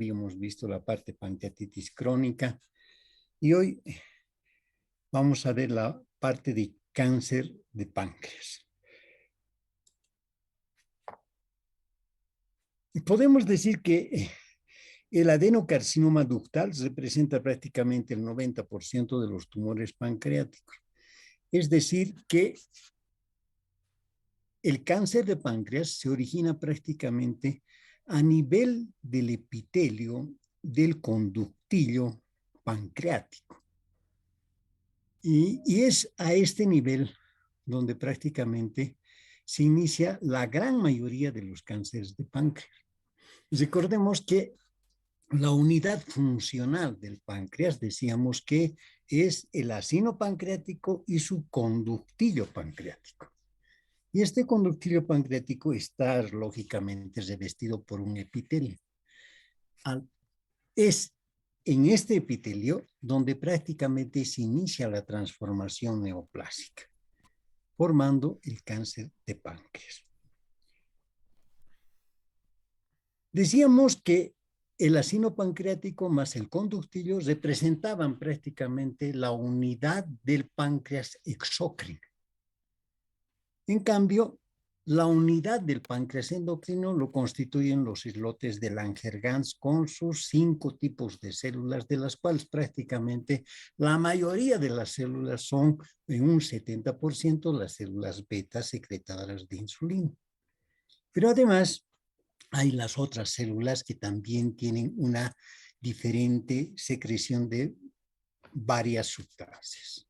habíamos visto la parte pancreatitis crónica y hoy vamos a ver la parte de cáncer de páncreas. Podemos decir que el adenocarcinoma ductal representa prácticamente el 90% de los tumores pancreáticos. Es decir, que el cáncer de páncreas se origina prácticamente a nivel del epitelio del conductillo pancreático. Y es a este nivel donde prácticamente se inicia la gran mayoría de los cánceres de páncreas. Recordemos que la unidad funcional del páncreas, decíamos que es el acino pancreático y su conductillo pancreático. Y este conductillo pancreático está lógicamente revestido por un epitelio. Es en este epitelio donde prácticamente se inicia la transformación neoplásica, formando el cáncer de páncreas. Decíamos que el acino pancreático más el conductillo representaban prácticamente la unidad del páncreas exócrino. En cambio, la unidad del páncreas endocrino lo constituyen los islotes de Langerhans con sus 5 tipos de células, de las cuales prácticamente la mayoría de las células son en un 70% las células beta secretadoras de insulina. Pero además hay las otras células que también tienen una diferente secreción de varias sustancias.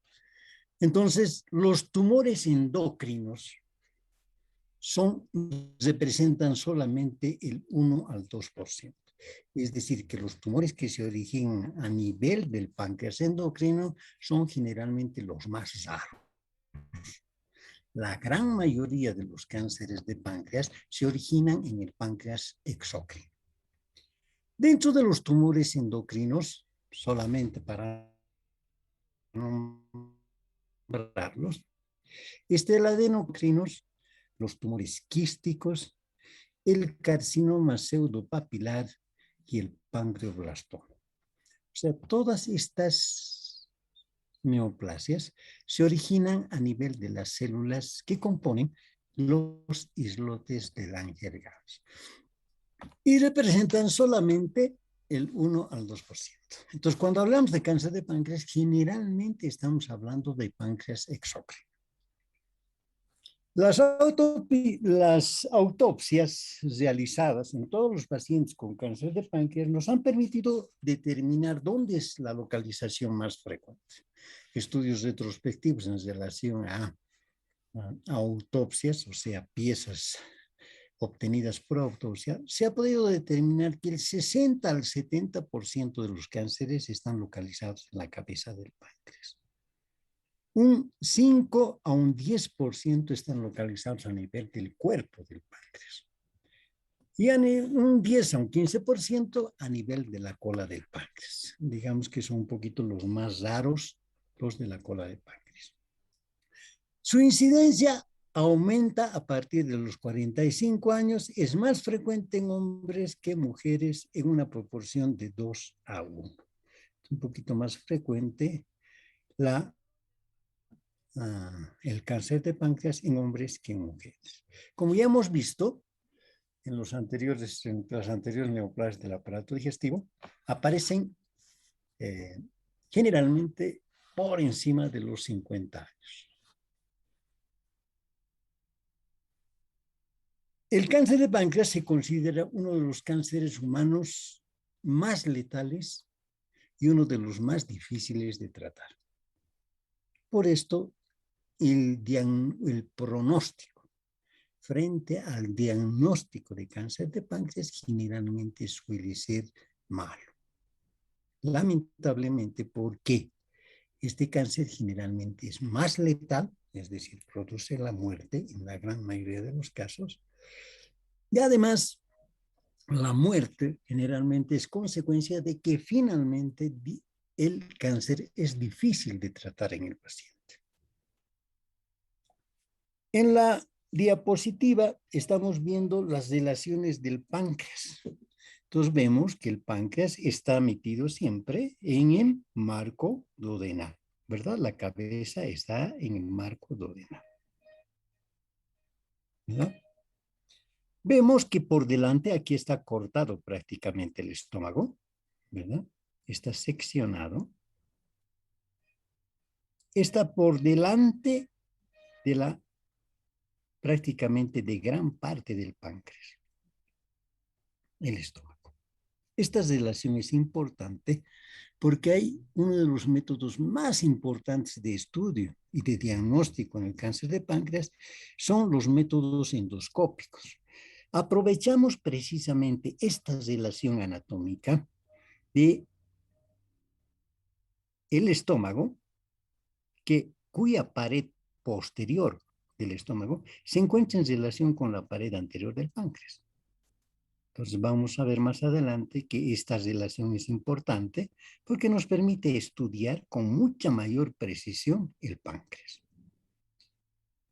Entonces, los tumores endocrinos representan solamente el 1 al 2%. Es decir, que los tumores que se originan a nivel del páncreas endocrino son generalmente los más raros. La gran mayoría de los cánceres de páncreas se originan en el páncreas exócrino. Dentro de los tumores endocrinos, solamente para nombrarlos, está el adenocrinos, los tumores quísticos, el carcinoma pseudopapilar y el pancreoblastoma. O sea, todas estas neoplasias se originan a nivel de las células que componen los islotes de Langerhans y representan solamente el 1 al 2%. Entonces, cuando hablamos de cáncer de páncreas, generalmente estamos hablando de páncreas exócrino. Las autopsias realizadas en todos los pacientes con cáncer de páncreas nos han permitido determinar dónde es la localización más frecuente. Estudios retrospectivos en relación a autopsias, o sea, piezas obtenidas por autopsia, se ha podido determinar que el 60 al 70% de los cánceres están localizados en la cabeza del páncreas. Un 5 a un 10% están localizados a nivel del cuerpo del páncreas. Y un 10 a un 15% a nivel de la cola del páncreas. Digamos que son un poquito los más raros, los de la cola del páncreas. Su incidencia aumenta a partir de los 45 años, es más frecuente en hombres que mujeres en una proporción de 2 a 1. Es un poquito más frecuente el cáncer de páncreas en hombres que en mujeres. Como ya hemos visto en las anteriores neoplasias del aparato digestivo, aparecen generalmente por encima de los 50 años. El cáncer de páncreas se considera uno de los cánceres humanos más letales y uno de los más difíciles de tratar. Por esto, el pronóstico frente al diagnóstico de cáncer de páncreas generalmente suele ser malo. Lamentablemente, porque este cáncer generalmente es más letal, es decir, produce la muerte en la gran mayoría de los casos, y además la muerte generalmente es consecuencia de que finalmente el cáncer es difícil de tratar en el paciente. En la diapositiva estamos viendo las relaciones del páncreas. Entonces vemos que el páncreas está metido siempre en el marco duodenal, ¿verdad? La cabeza está en el marco duodenal, ¿verdad? Vemos que por delante aquí está cortado prácticamente el estómago, ¿verdad? Está seccionado. Está por delante de la, prácticamente de gran parte del páncreas, el estómago. Esta relación es importante porque hay uno de los métodos más importantes de estudio y de diagnóstico en el cáncer de páncreas, son los métodos endoscópicos. Aprovechamos precisamente esta relación anatómica de el estómago, cuya pared posterior del estómago se encuentra en relación con la pared anterior del páncreas. Entonces vamos a ver más adelante que esta relación es importante porque nos permite estudiar con mucha mayor precisión el páncreas.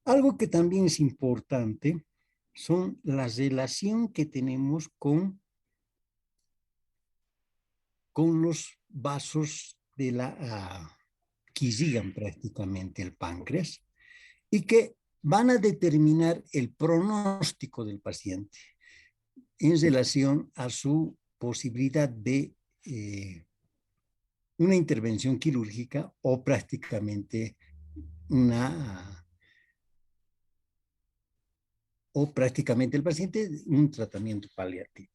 Algo que también es importante son la relación que tenemos con los vasos de que irrigan prácticamente el páncreas y que van a determinar el pronóstico del paciente en relación a su posibilidad de una intervención quirúrgica o prácticamente el paciente un tratamiento paliativo.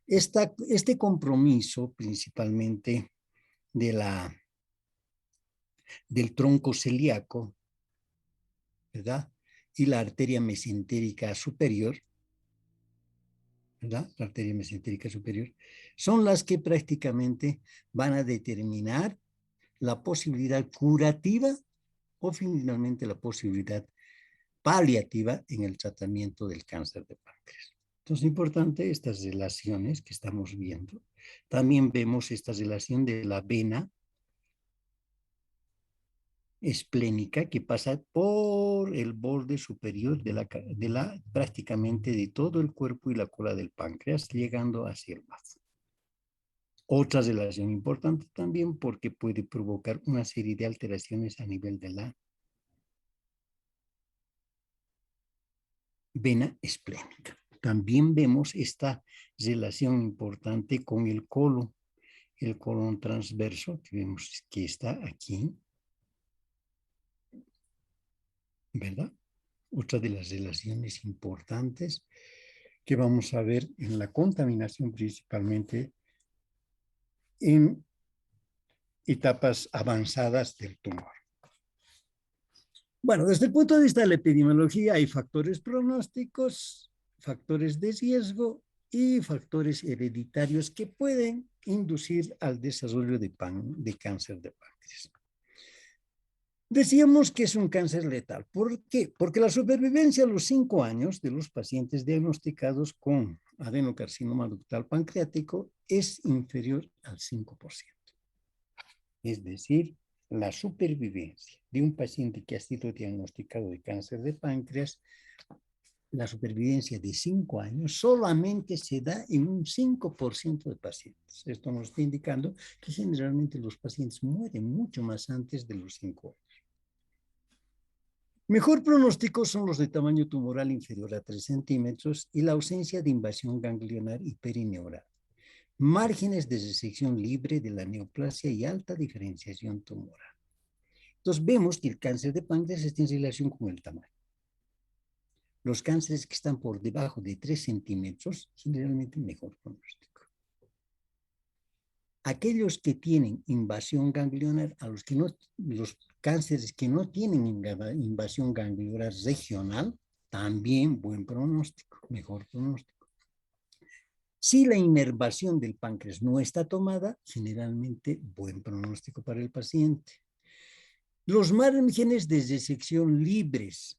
Este compromiso principalmente del tronco celíaco, ¿verdad? Y la arteria mesentérica superior, ¿verdad? La arteria mesentérica superior, son las que prácticamente van a determinar la posibilidad curativa o finalmente la posibilidad paliativa en el tratamiento del cáncer de páncreas. Entonces, es importante estas relaciones que estamos viendo. También vemos esta relación de la vena esplénica que pasa por el borde superior prácticamente de todo el cuerpo y la cola del páncreas, llegando hacia el bazo. Otra relación importante también porque puede provocar una serie de alteraciones a nivel de la vena esplénica. También vemos esta relación importante con el colon transverso, que vemos que está aquí, ¿verdad? Otra de las relaciones importantes que vamos a ver en la contaminación principalmente en etapas avanzadas del tumor. Bueno, desde el punto de vista de la epidemiología hay factores pronósticos, factores de riesgo y factores hereditarios que pueden inducir al desarrollo de cáncer de páncreas. Decíamos que es un cáncer letal. ¿Por qué? Porque la supervivencia a los 5 años de los pacientes diagnosticados con adenocarcinoma ductal pancreático es inferior al 5%. Es decir, la supervivencia de un paciente que ha sido diagnosticado de cáncer de páncreas, la supervivencia de 5 años solamente se da en un 5% de pacientes. Esto nos está indicando que generalmente los pacientes mueren mucho más antes de los 5 años. Mejor pronóstico son los de tamaño tumoral inferior a 3 centímetros y la ausencia de invasión ganglionar y perineural. Márgenes de resección libre de la neoplasia y alta diferenciación tumoral. Entonces vemos que el cáncer de páncreas está en relación con el tamaño. Los cánceres que están por debajo de 3 centímetros, generalmente mejor pronóstico. Aquellos que tienen invasión ganglionar, los cánceres que no tienen invasión ganglionar regional, también buen pronóstico, mejor pronóstico. Si la inervación del páncreas no está tomada, generalmente buen pronóstico para el paciente. Los márgenes de resección libres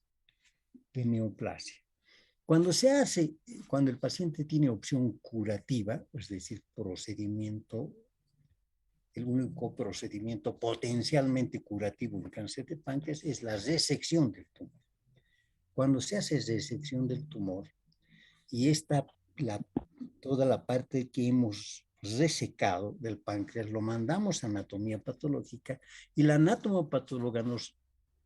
de neoplasia. Cuando el paciente tiene opción curativa, es decir, el único procedimiento potencialmente curativo en cáncer de páncreas es la resección del tumor. Cuando se hace resección del tumor y la toda la parte que hemos resecado del páncreas, lo mandamos a anatomía patológica y la anatomopatóloga nos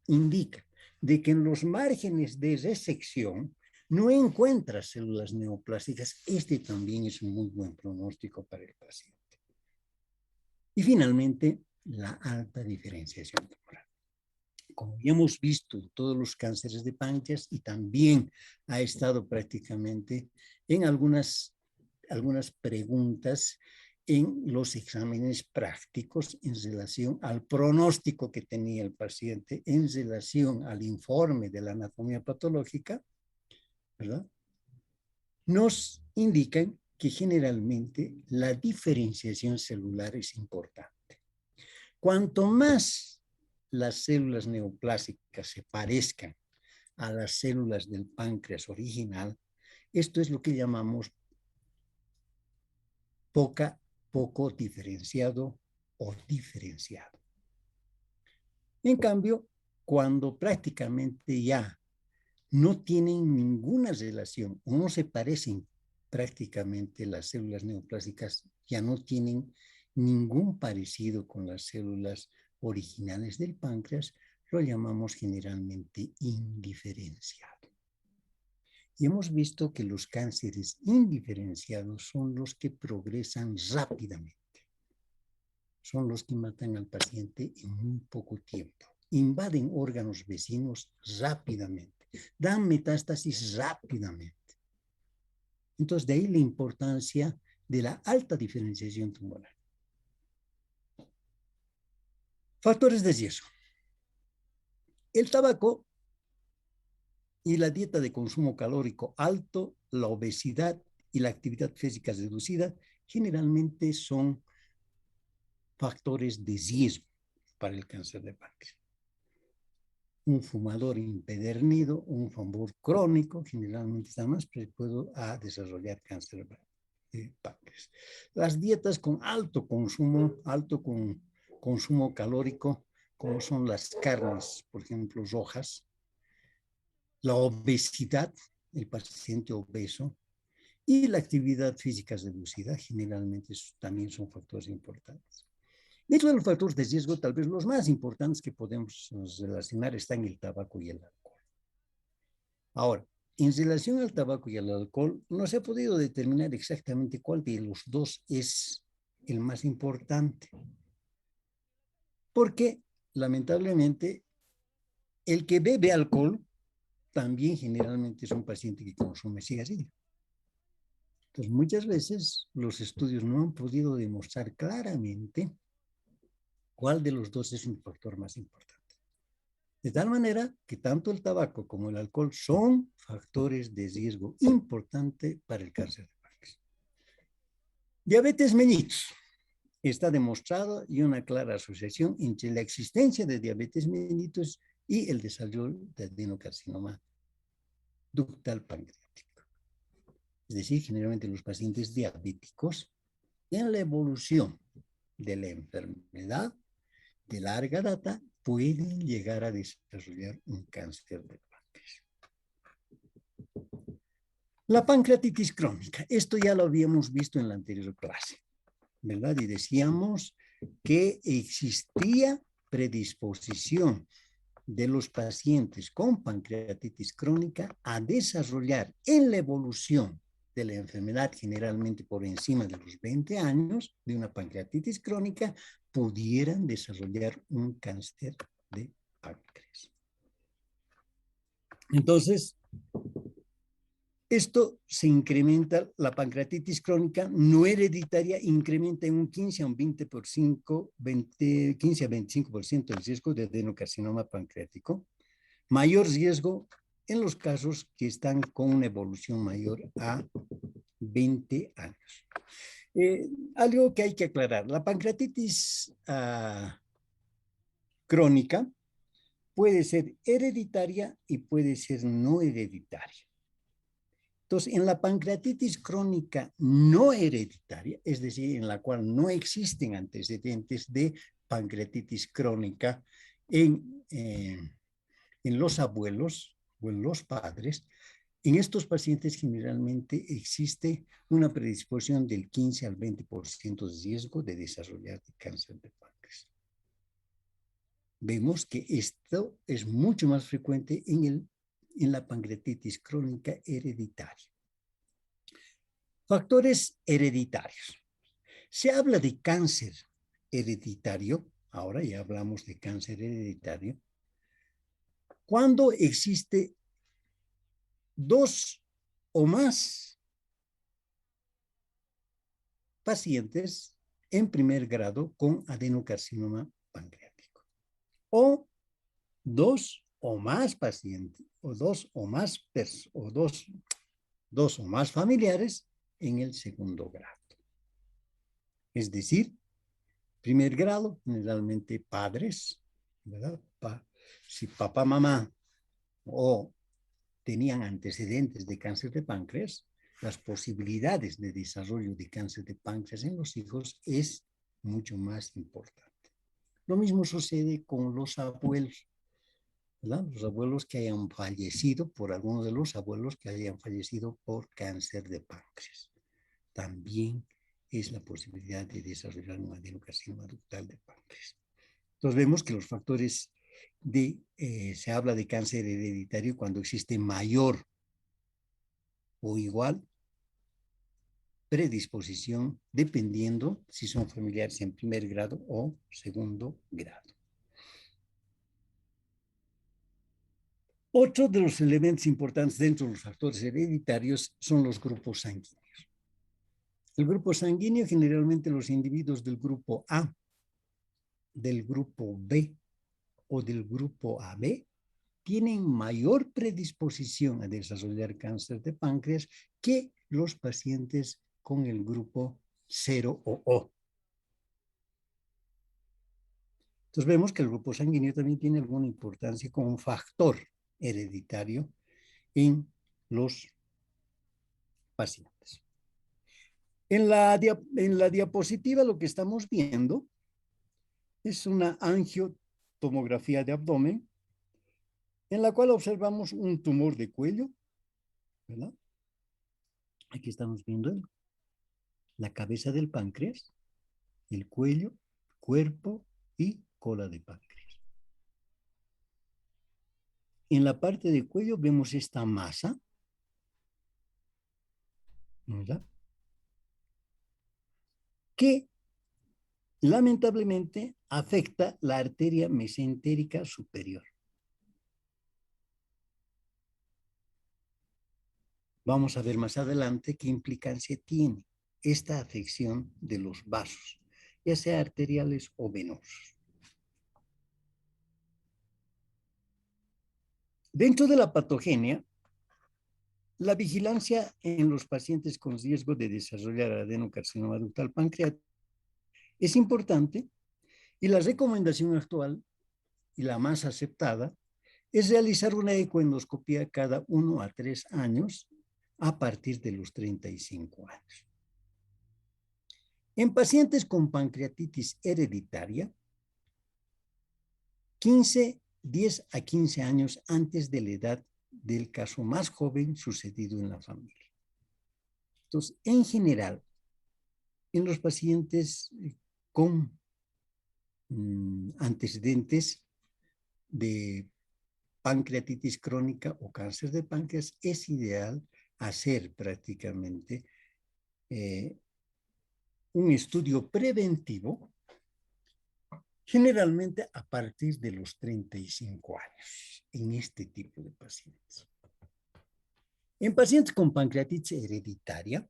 indica de que en los márgenes de resección no encuentra células neoplásicas. Este también es un muy buen pronóstico para el paciente. Y finalmente, la alta diferenciación tumoral. Como ya hemos visto en todos los cánceres de páncreas y también ha estado prácticamente en algunas preguntas en los exámenes prácticos en relación al pronóstico que tenía el paciente, en relación al informe de la anatomía patológica, ¿verdad? Nos indican que generalmente la diferenciación celular es importante. Cuanto más las células neoplásicas se parezcan a las células del páncreas original, esto es lo que llamamos poco diferenciado o diferenciado. En cambio, cuando prácticamente ya no tienen ninguna relación o no se parecen prácticamente las células neoplásicas, ya no tienen ningún parecido con las células originales del páncreas, lo llamamos generalmente indiferenciado. Y hemos visto que los cánceres indiferenciados son los que progresan rápidamente. Son los que matan al paciente en muy poco tiempo. Invaden órganos vecinos rápidamente. Dan metástasis rápidamente. Entonces, de ahí la importancia de la alta diferenciación tumoral. Factores de riesgo. El tabaco y la dieta de consumo calórico alto, la obesidad y la actividad física reducida generalmente son factores de riesgo para el cáncer de páncreas. Un fumador empedernido, un fumador crónico, generalmente está más predispuesto a desarrollar cáncer de páncreas. Las dietas con alto consumo calórico, como son las carnes, por ejemplo, rojas, la obesidad, el paciente obeso, y la actividad física reducida, generalmente también son factores importantes. Dentro de los factores de riesgo, tal vez los más importantes que podemos relacionar están el tabaco y el alcohol. Ahora, en relación al tabaco y al alcohol, no se ha podido determinar exactamente cuál de los dos es el más importante. Porque, lamentablemente, el que bebe alcohol también generalmente es un paciente que consume cigarrillo. Entonces, muchas veces los estudios no han podido demostrar claramente cuál de los dos es un factor más importante. De tal manera que tanto el tabaco como el alcohol son factores de riesgo importante para el cáncer de páncreas. Diabetes mellitus. Está demostrado y una clara asociación entre la existencia de diabetes mellitus y el desarrollo de adenocarcinoma ductal pancreático. Es decir, generalmente los pacientes diabéticos en la evolución de la enfermedad de larga data pueden llegar a desarrollar un cáncer de páncreas. La pancreatitis crónica, esto ya lo habíamos visto en la anterior clase, ¿verdad? Y decíamos que existía predisposición de los pacientes con pancreatitis crónica a desarrollar en la evolución de la enfermedad, generalmente por encima de los 20 años, de una pancreatitis crónica, pudieran desarrollar un cáncer de páncreas. Entonces, esto se incrementa, la pancreatitis crónica no hereditaria incrementa en un 15 a un 15 a 25% el riesgo de adenocarcinoma pancreático. Mayor riesgo en los casos que están con una evolución mayor a 20 años. Algo que hay que aclarar, la pancreatitis crónica puede ser hereditaria y puede ser no hereditaria. Entonces, en la pancreatitis crónica no hereditaria, es decir, en la cual no existen antecedentes de pancreatitis crónica en los abuelos o en los padres, En estos pacientes generalmente existe una predisposición del 15 al 20% de riesgo de desarrollar cáncer de páncreas. Vemos que esto es mucho más frecuente en la pancreatitis crónica hereditaria. Factores hereditarios. Se habla de cáncer hereditario, ahora ya hablamos de cáncer hereditario, cuando existe dos o más pacientes en primer grado con adenocarcinoma pancreático, o dos o más pacientes, o dos o más familiares en el segundo grado. Es decir, primer grado, generalmente padres, ¿verdad? Si papá, mamá o tenían antecedentes de cáncer de páncreas, las posibilidades de desarrollo de cáncer de páncreas en los hijos es mucho más importante. Lo mismo sucede con los abuelos, ¿verdad? Los abuelos que hayan fallecido, por algunos de los abuelos que hayan fallecido por cáncer de páncreas. También es la posibilidad de desarrollar un adenocarcinoma ductal de páncreas. Entonces vemos que los factores se habla de cáncer hereditario cuando existe mayor o igual predisposición, dependiendo si son familiares en primer grado o segundo grado. Otro de los elementos importantes dentro de los factores hereditarios son los grupos sanguíneos. El grupo sanguíneo, generalmente los individuos del grupo A, del grupo B o del grupo AB, tienen mayor predisposición a desarrollar cáncer de páncreas que los pacientes con el grupo 0 o O. Entonces vemos que el grupo sanguíneo también tiene alguna importancia como un factor hereditario en los pacientes. En la diapositiva lo que estamos viendo es una angiotomografía de abdomen en la cual observamos un tumor de cuello, ¿verdad? Aquí estamos viendo la cabeza del páncreas, el cuello, cuerpo y cola de páncreas. En la parte del cuello vemos esta masa, ¿verdad? Que lamentablemente afecta la arteria mesentérica superior. Vamos a ver más adelante qué implicancia tiene esta afección de los vasos, ya sea arteriales o venosos. Dentro de la patogenia, la vigilancia en los pacientes con riesgo de desarrollar adenocarcinoma ductal pancreático es importante y la recomendación actual y la más aceptada es realizar una ecoendoscopia cada 1 a 3 años a partir de los 35 años. En pacientes con pancreatitis hereditaria, 10 a 15 años antes de la edad del caso más joven sucedido en la familia. Entonces, en general, en los pacientes con antecedentes de pancreatitis crónica o cáncer de páncreas, es ideal hacer prácticamente un estudio preventivo, generalmente a partir de los 35 años, en este tipo de pacientes. En pacientes con pancreatitis hereditaria,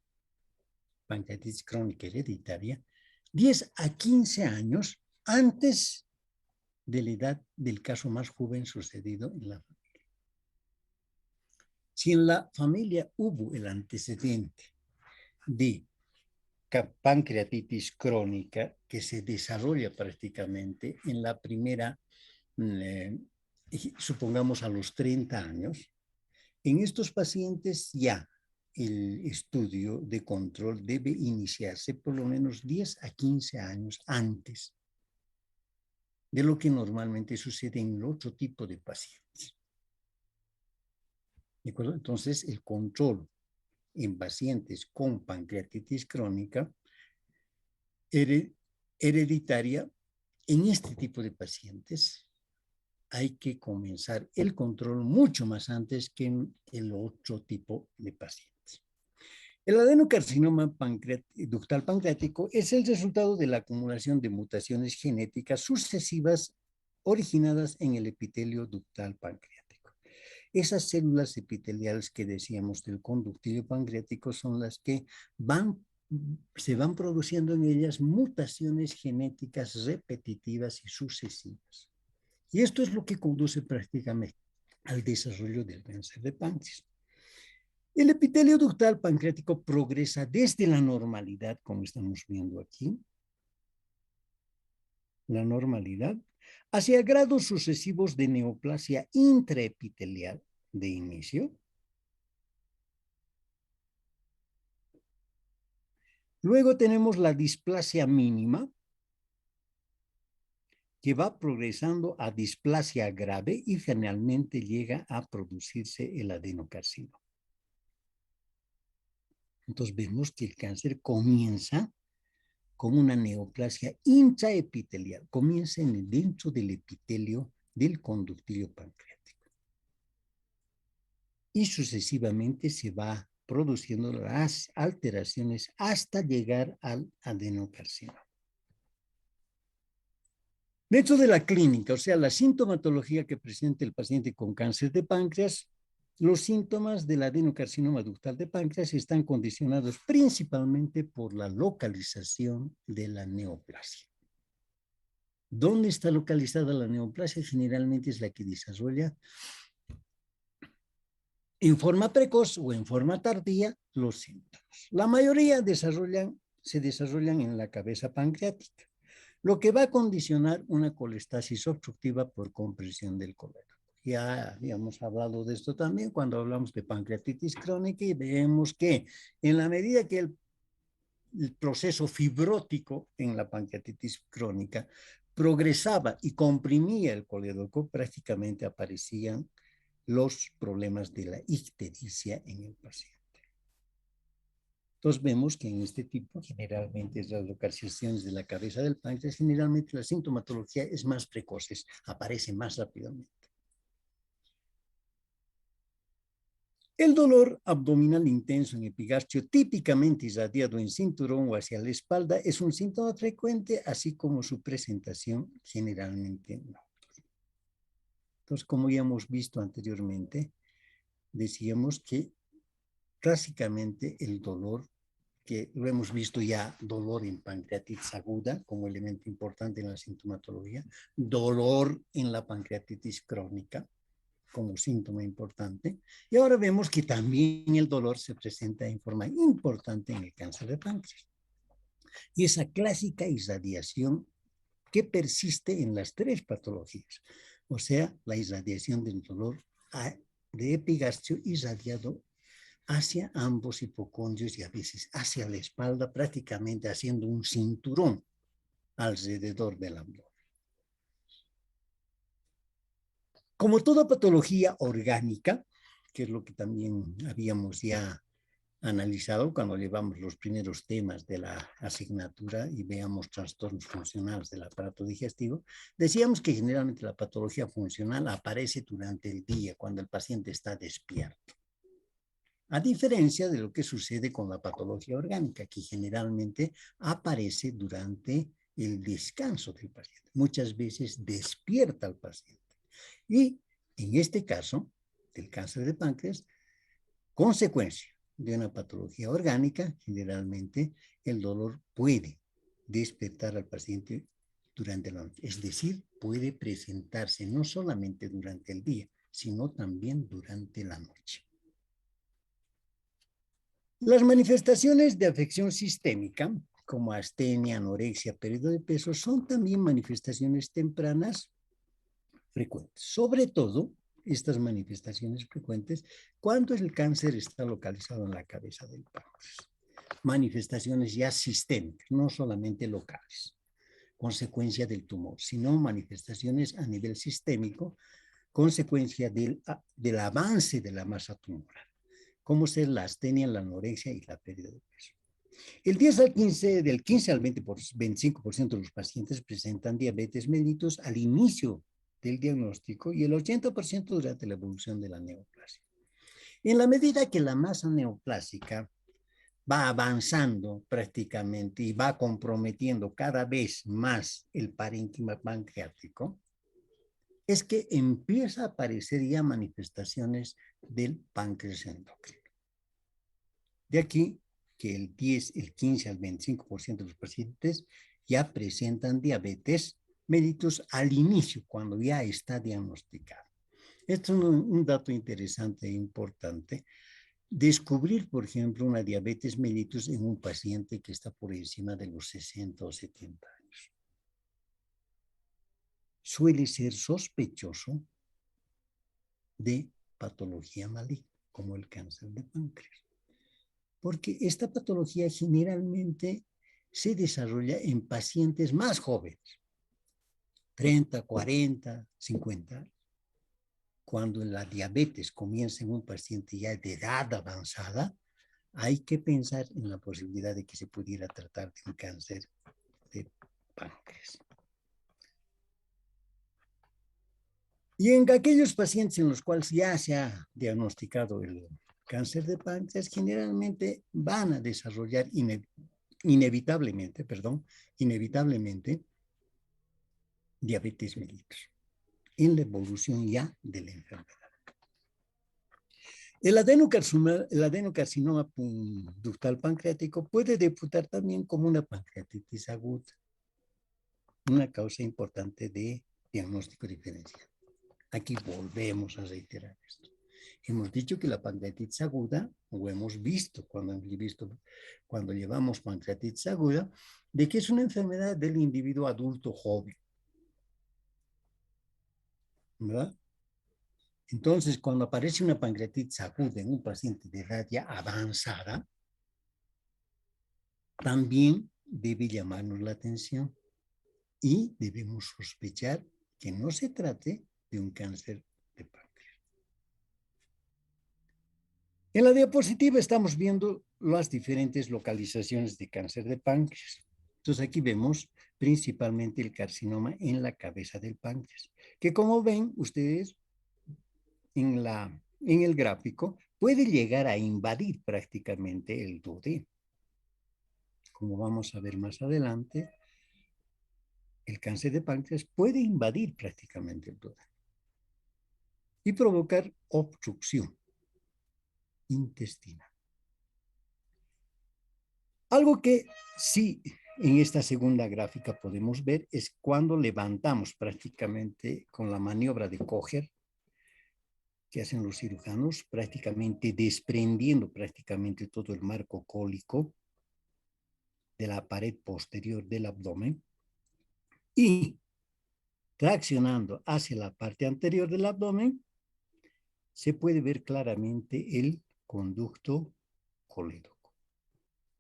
pancreatitis crónica hereditaria, 10 a 15 años antes de la edad del caso más joven sucedido en la familia. Si en la familia hubo el antecedente de pancreatitis crónica que se desarrolla prácticamente en la primera, supongamos a los 30 años, en estos pacientes ya el estudio de control debe iniciarse por lo menos 10 a 15 años antes de lo que normalmente sucede en otro tipo de pacientes. ¿De acuerdo? Entonces, el control en pacientes con pancreatitis crónica hereditaria, en este tipo de pacientes hay que comenzar el control mucho más antes que en el otro tipo de pacientes. El adenocarcinoma ductal pancreático es el resultado de la acumulación de mutaciones genéticas sucesivas originadas en el epitelio ductal pancreático. Esas células epiteliales que decíamos del conductilio pancreático son las que se van produciendo en ellas mutaciones genéticas repetitivas y sucesivas. Y esto es lo que conduce prácticamente al desarrollo del cáncer de páncreas. El epitelio ductal pancreático progresa desde la normalidad, como estamos viendo aquí, la normalidad, hacia grados sucesivos de neoplasia intraepitelial de inicio. Luego tenemos la displasia mínima, que va progresando a displasia grave y finalmente llega a producirse el adenocarcinoma. Entonces vemos que el cáncer comienza como una neoplasia intraepitelial, comienza dentro del epitelio del conductilio pancreático. Y sucesivamente se va produciendo las alteraciones hasta llegar al adenocarcinoma. Dentro de la clínica, o sea, la sintomatología que presenta el paciente con cáncer de páncreas, los síntomas del adenocarcinoma ductal de páncreas están condicionados principalmente por la localización de la neoplasia. ¿Dónde está localizada la neoplasia? Generalmente es la que desarrolla en forma precoz o en forma tardía los síntomas. La mayoría se desarrollan en la cabeza pancreática, lo que va a condicionar una colestasis obstructiva por compresión del colédoco. Ya habíamos hablado de esto también cuando hablamos de pancreatitis crónica y vemos que en la medida que el proceso fibrótico en la pancreatitis crónica progresaba y comprimía el colédoco, prácticamente aparecían los problemas de la ictericia en el paciente. Entonces vemos que en este tipo, generalmente las localizaciones de la cabeza del páncreas, generalmente la sintomatología es más precoz, aparece más rápidamente. El dolor abdominal intenso en epigastrio, típicamente irradiado en cinturón o hacia la espalda, es un síntoma frecuente, así como su presentación generalmente no. Entonces, como ya hemos visto anteriormente, decíamos que clásicamente el dolor, que lo hemos visto ya, dolor en pancreatitis aguda como elemento importante en la sintomatología, dolor en la pancreatitis crónica como síntoma importante, y ahora vemos que también el dolor se presenta en forma importante en el cáncer de páncreas. Y esa clásica irradiación que persiste en las tres patologías, o sea, la irradiación del dolor de epigastrio irradiado hacia ambos hipocondrios y a veces hacia la espalda, prácticamente haciendo un cinturón alrededor del abdomen. Como toda patología orgánica, que es lo que también habíamos ya analizado cuando llevamos los primeros temas de la asignatura y veamos trastornos funcionales del aparato digestivo, decíamos que generalmente la patología funcional aparece durante el día, cuando el paciente está despierto. A diferencia de lo que sucede con la patología orgánica, que generalmente aparece durante el descanso del paciente. Muchas veces despierta al paciente. Y en este caso, del cáncer de páncreas, consecuencia de una patología orgánica, generalmente el dolor puede despertar al paciente durante la noche. Es decir, puede presentarse no solamente durante el día, sino también durante la noche. Las manifestaciones de afección sistémica, como astenia, anorexia, pérdida de peso, son también manifestaciones tempranas frecuentes. Sobre todo, estas manifestaciones frecuentes cuando el cáncer está localizado en la cabeza del páncreas. Manifestaciones ya sistémicas, no solamente locales, consecuencia del tumor, sino manifestaciones a nivel sistémico, consecuencia del avance de la masa tumoral, como ser la astenia, la anorexia y la pérdida de peso. Del 15 al 25% de los pacientes presentan diabetes mellitus al inicio del diagnóstico y el 80% durante la evolución de la neoplasia. En la medida que la masa neoplásica va avanzando prácticamente y va comprometiendo cada vez más el parénquima pancreático, es que empieza a aparecer ya manifestaciones del páncreas endocrino. De aquí que el 15 al 25% de los pacientes ya presentan diabetes mellitus al inicio, cuando ya está diagnosticado. Esto es un dato interesante e importante. Descubrir, por ejemplo, una diabetes mellitus en un paciente que está por encima de los 60 o 70 años. Suele ser sospechoso de patología maligna, como el cáncer de páncreas. Porque esta patología generalmente se desarrolla en pacientes más jóvenes, 30, 40, 50. Cuando la diabetes comienza en un paciente ya de edad avanzada, hay que pensar en la posibilidad de que se pudiera tratar de un cáncer de páncreas. Y en aquellos pacientes en los cuales ya se ha diagnosticado el cáncer de páncreas, generalmente van a desarrollar inevitablemente diabetes mellitus en la evolución ya de la enfermedad. El adenocarcinoma ductal pancreático puede debutar también como una pancreatitis aguda, una causa importante de diagnóstico diferencial. Aquí volvemos a reiterar esto. Hemos dicho que la pancreatitis aguda, o hemos visto cuando llevamos pancreatitis aguda, de que es una enfermedad del individuo adulto joven, ¿verdad? Entonces, cuando aparece una pancreatitis aguda en un paciente de edad ya avanzada, también debe llamarnos la atención y debemos sospechar que no se trate de un cáncer de páncreas. En la diapositiva estamos viendo las diferentes localizaciones de cáncer de páncreas. Entonces aquí vemos principalmente el carcinoma en la cabeza del páncreas, que como ven ustedes en el gráfico, puede llegar a invadir prácticamente el duodeno. Como vamos a ver más adelante, el cáncer de páncreas puede invadir prácticamente el duodeno y provocar obstrucción intestinal. Algo que sí en esta segunda gráfica podemos ver es cuando levantamos prácticamente con la maniobra de Kocher que hacen los cirujanos, prácticamente desprendiendo prácticamente todo el marco cólico de la pared posterior del abdomen y traccionando hacia la parte anterior del abdomen, se puede ver claramente el conducto colédoco,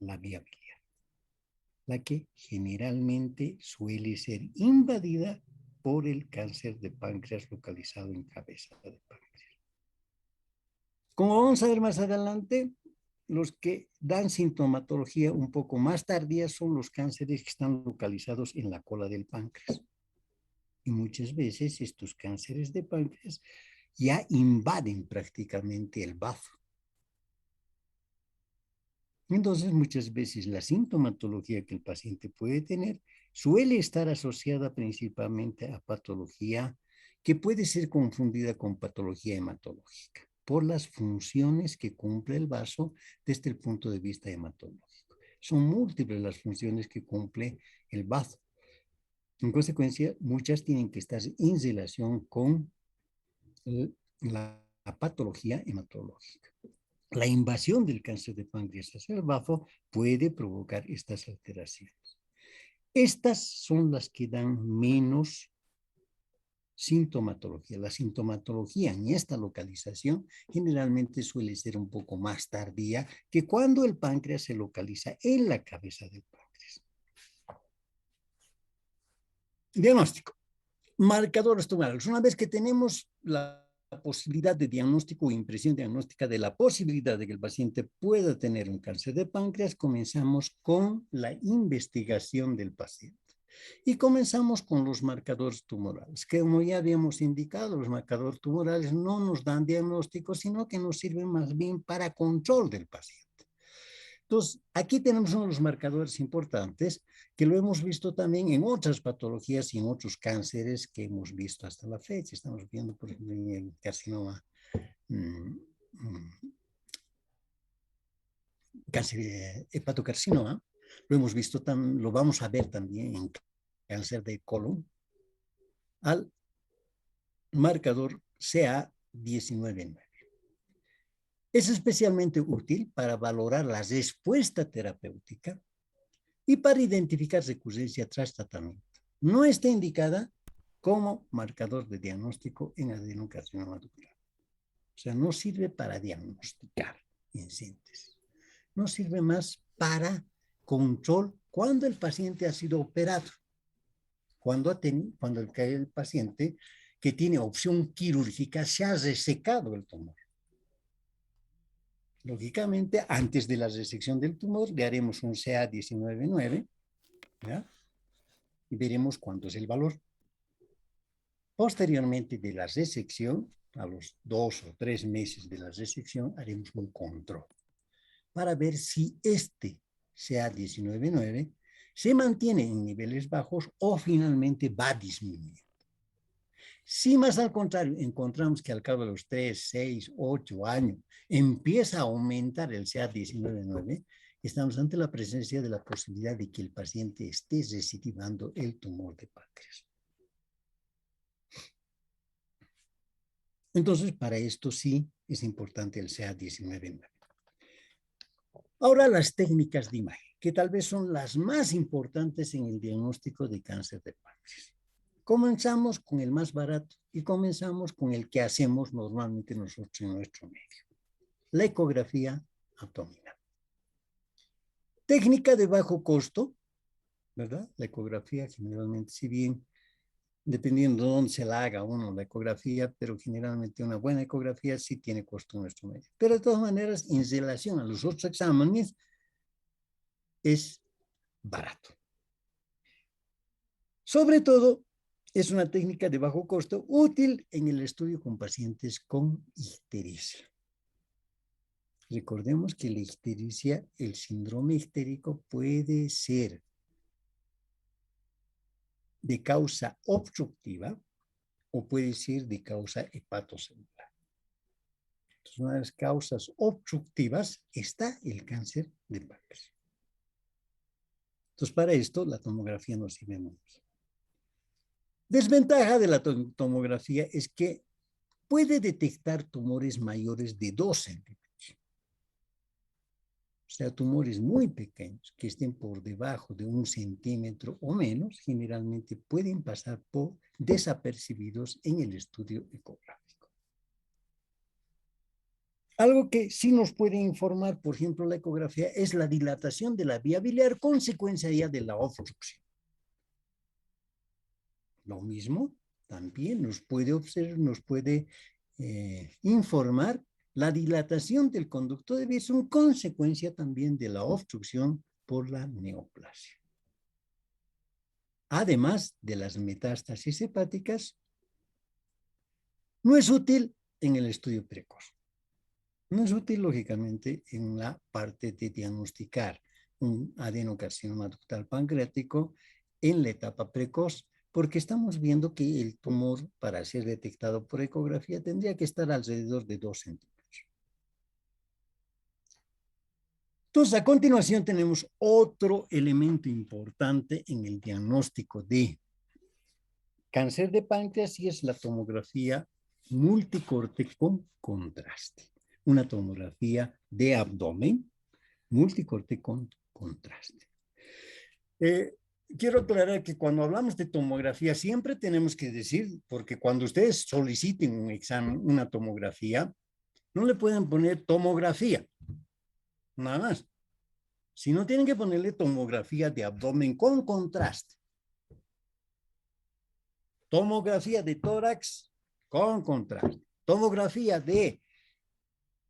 la vía biliar, la que generalmente suele ser invadida por el cáncer de páncreas localizado en cabeza de páncreas. Como vamos a ver más adelante, los que dan sintomatología un poco más tardía son los cánceres que están localizados en la cola del páncreas. Y muchas veces estos cánceres de páncreas ya invaden prácticamente el bazo. Entonces, muchas veces la sintomatología que el paciente puede tener suele estar asociada principalmente a patología que puede ser confundida con patología hematológica por las funciones que cumple el vaso desde el punto de vista hematológico. Son múltiples las funciones que cumple el vaso. En consecuencia, muchas tienen que estar en relación con la patología hematológica. La invasión del cáncer de páncreas hacia el bazo puede provocar estas alteraciones. Estas son las que dan menos sintomatología. La sintomatología en esta localización generalmente suele ser un poco más tardía que cuando el páncreas se localiza en la cabeza del páncreas. Diagnóstico. Marcadores tumorales. Una vez que tenemos la posibilidad de diagnóstico o impresión diagnóstica de la posibilidad de que el paciente pueda tener un cáncer de páncreas, comenzamos con la investigación del paciente. Y comenzamos con los marcadores tumorales, que como ya habíamos indicado, los marcadores tumorales no nos dan diagnóstico, sino que nos sirven más bien para control del paciente. Entonces, aquí tenemos uno de los marcadores importantes que lo hemos visto también en otras patologías y en otros cánceres que hemos visto hasta la fecha. Estamos viendo, por ejemplo, en el carcinoma, cáncer hepatocarcinoma, lo hemos visto, lo vamos a ver también en cáncer de colon, al marcador CA19-9. Es especialmente útil para valorar la respuesta terapéutica y para identificar recurrencia tras tratamiento. No está indicada como marcador de diagnóstico en adenocarcinoma tubular. O sea, no sirve para diagnosticar, en síntesis. No sirve más para control cuando el paciente ha sido operado. Cuando el paciente que tiene opción quirúrgica se ha resecado el tumor. Lógicamente, antes de la resección del tumor, le haremos un CA19-9, ¿ya? Y veremos cuánto es el valor. Posteriormente de la resección, a los 2 o 3 meses de la resección, haremos un control para ver si este CA19-9 se mantiene en niveles bajos o finalmente va disminuyendo. Si más al contrario encontramos que al cabo de los 3, 6, 8 años empieza a aumentar el CA19-9, estamos ante la presencia de la posibilidad de que el paciente esté recidivando el tumor de páncreas. Entonces, para esto sí es importante el CA19-9. Ahora las técnicas de imagen, que tal vez son las más importantes en el diagnóstico de cáncer de páncreas. Comenzamos con el más barato y comenzamos con el que hacemos normalmente nosotros en nuestro medio. La ecografía abdominal. Técnica de bajo costo, ¿verdad? La ecografía generalmente, si bien dependiendo de dónde se la haga uno la ecografía, pero generalmente una buena ecografía sí tiene costo en nuestro medio. Pero de todas maneras, en relación a los otros exámenes, es barato. Sobre todo, es una técnica de bajo costo útil en el estudio con pacientes con ictericia. Recordemos que la ictericia, el síndrome ictérico puede ser de causa obstructiva o puede ser de causa hepatocelular. Entonces, una de las causas obstructivas está el cáncer de páncreas. Entonces, para esto la tomografía nos sirve mucho. Desventaja de la tomografía es que puede detectar tumores mayores de 2 centímetros. O sea, tumores muy pequeños que estén por debajo de 1 centímetro o menos, generalmente pueden pasar por desapercibidos en el estudio ecográfico. Algo que sí nos puede informar, por ejemplo, la ecografía, es la dilatación de la vía biliar, consecuencia ya de la obstrucción. Lo mismo también nos puede informar la dilatación del conducto de Bessel, consecuencia también de la obstrucción por la neoplasia. Además de las metástasis hepáticas, no es útil en el estudio precoz. No es útil, lógicamente, en la parte de diagnosticar un adenocarcinoma ductal pancreático en la etapa precoz, porque estamos viendo que el tumor, para ser detectado por ecografía, tendría que estar alrededor de 2 centímetros. Entonces, a continuación tenemos otro elemento importante en el diagnóstico de cáncer de páncreas y es la tomografía multicorte con contraste. Una tomografía de abdomen multicorte con contraste. Quiero aclarar que cuando hablamos de tomografía siempre tenemos que decir, porque cuando ustedes soliciten un examen, una tomografía, no le pueden poner tomografía, nada más. Sino tienen que ponerle tomografía de abdomen con contraste. Tomografía de tórax con contraste. Tomografía de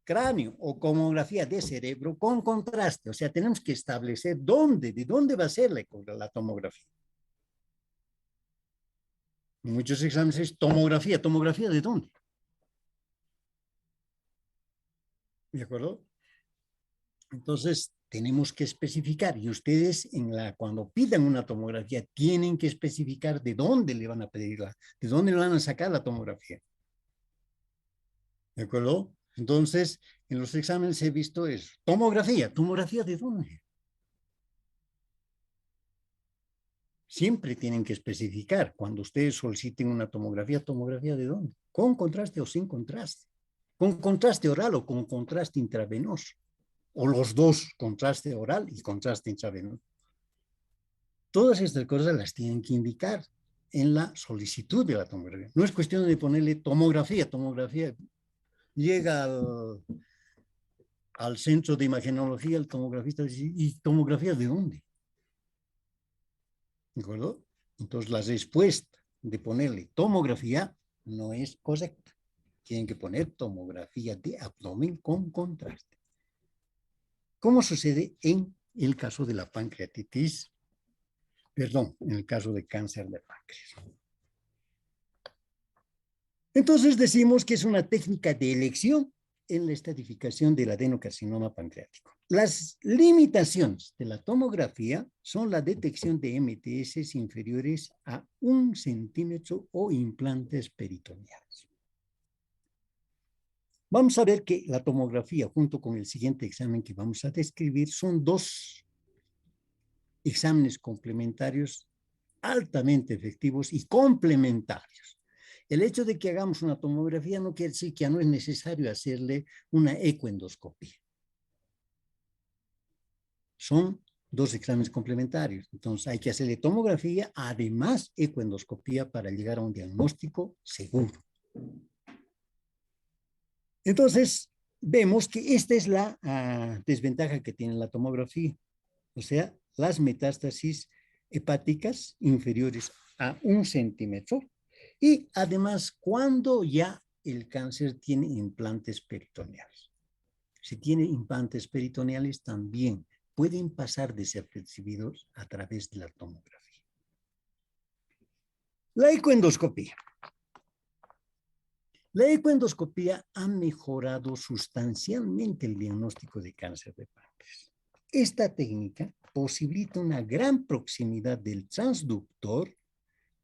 cráneo o tomografía de cerebro con contraste. O sea, tenemos que establecer de dónde va a ser la tomografía. En muchos exámenes es tomografía. ¿Tomografía de dónde? ¿De acuerdo? Entonces, tenemos que especificar. Y ustedes, cuando pidan una tomografía, tienen que especificar de dónde le van a pedirla, de dónde le van a sacar la tomografía. ¿De acuerdo? Entonces, en los exámenes he visto eso. Tomografía. ¿Tomografía de dónde? Siempre tienen que especificar cuando ustedes soliciten una tomografía, ¿tomografía de dónde? ¿Con contraste o sin contraste? ¿Con contraste oral o con contraste intravenoso? O los dos, contraste oral y contraste intravenoso. Todas estas cosas las tienen que indicar en la solicitud de la tomografía. No es cuestión de ponerle tomografía. Llega al centro de imagenología, el tomografista dice, ¿y tomografía de dónde? ¿De acuerdo? Entonces la respuesta de ponerle tomografía no es correcta. Tienen que poner tomografía de abdomen con contraste. ¿Cómo sucede en el caso de la pancreatitis? Perdón, en el caso de cáncer de páncreas. Entonces decimos que es una técnica de elección en la estratificación del adenocarcinoma pancreático. Las limitaciones de la tomografía son la detección de MTS inferiores a 1 centímetro o implantes peritoneales. Vamos a ver que la tomografía, junto con el siguiente examen que vamos a describir, son dos exámenes complementarios altamente efectivos y complementarios. El hecho de que hagamos una tomografía no quiere decir que ya no es necesario hacerle una ecoendoscopía. Son dos exámenes complementarios. Entonces hay que hacerle tomografía, además ecoendoscopía para llegar a un diagnóstico seguro. Entonces vemos que esta es la desventaja que tiene la tomografía. O sea, las metástasis hepáticas inferiores a 1 centímetro y además cuando ya el cáncer tiene implantes peritoneales. Si tiene implantes peritoneales también pueden pasar desapercibidos a través de la tomografía. La ecoendoscopía. La ecoendoscopía ha mejorado sustancialmente el diagnóstico de cáncer de páncreas. Esta técnica posibilita una gran proximidad del transductor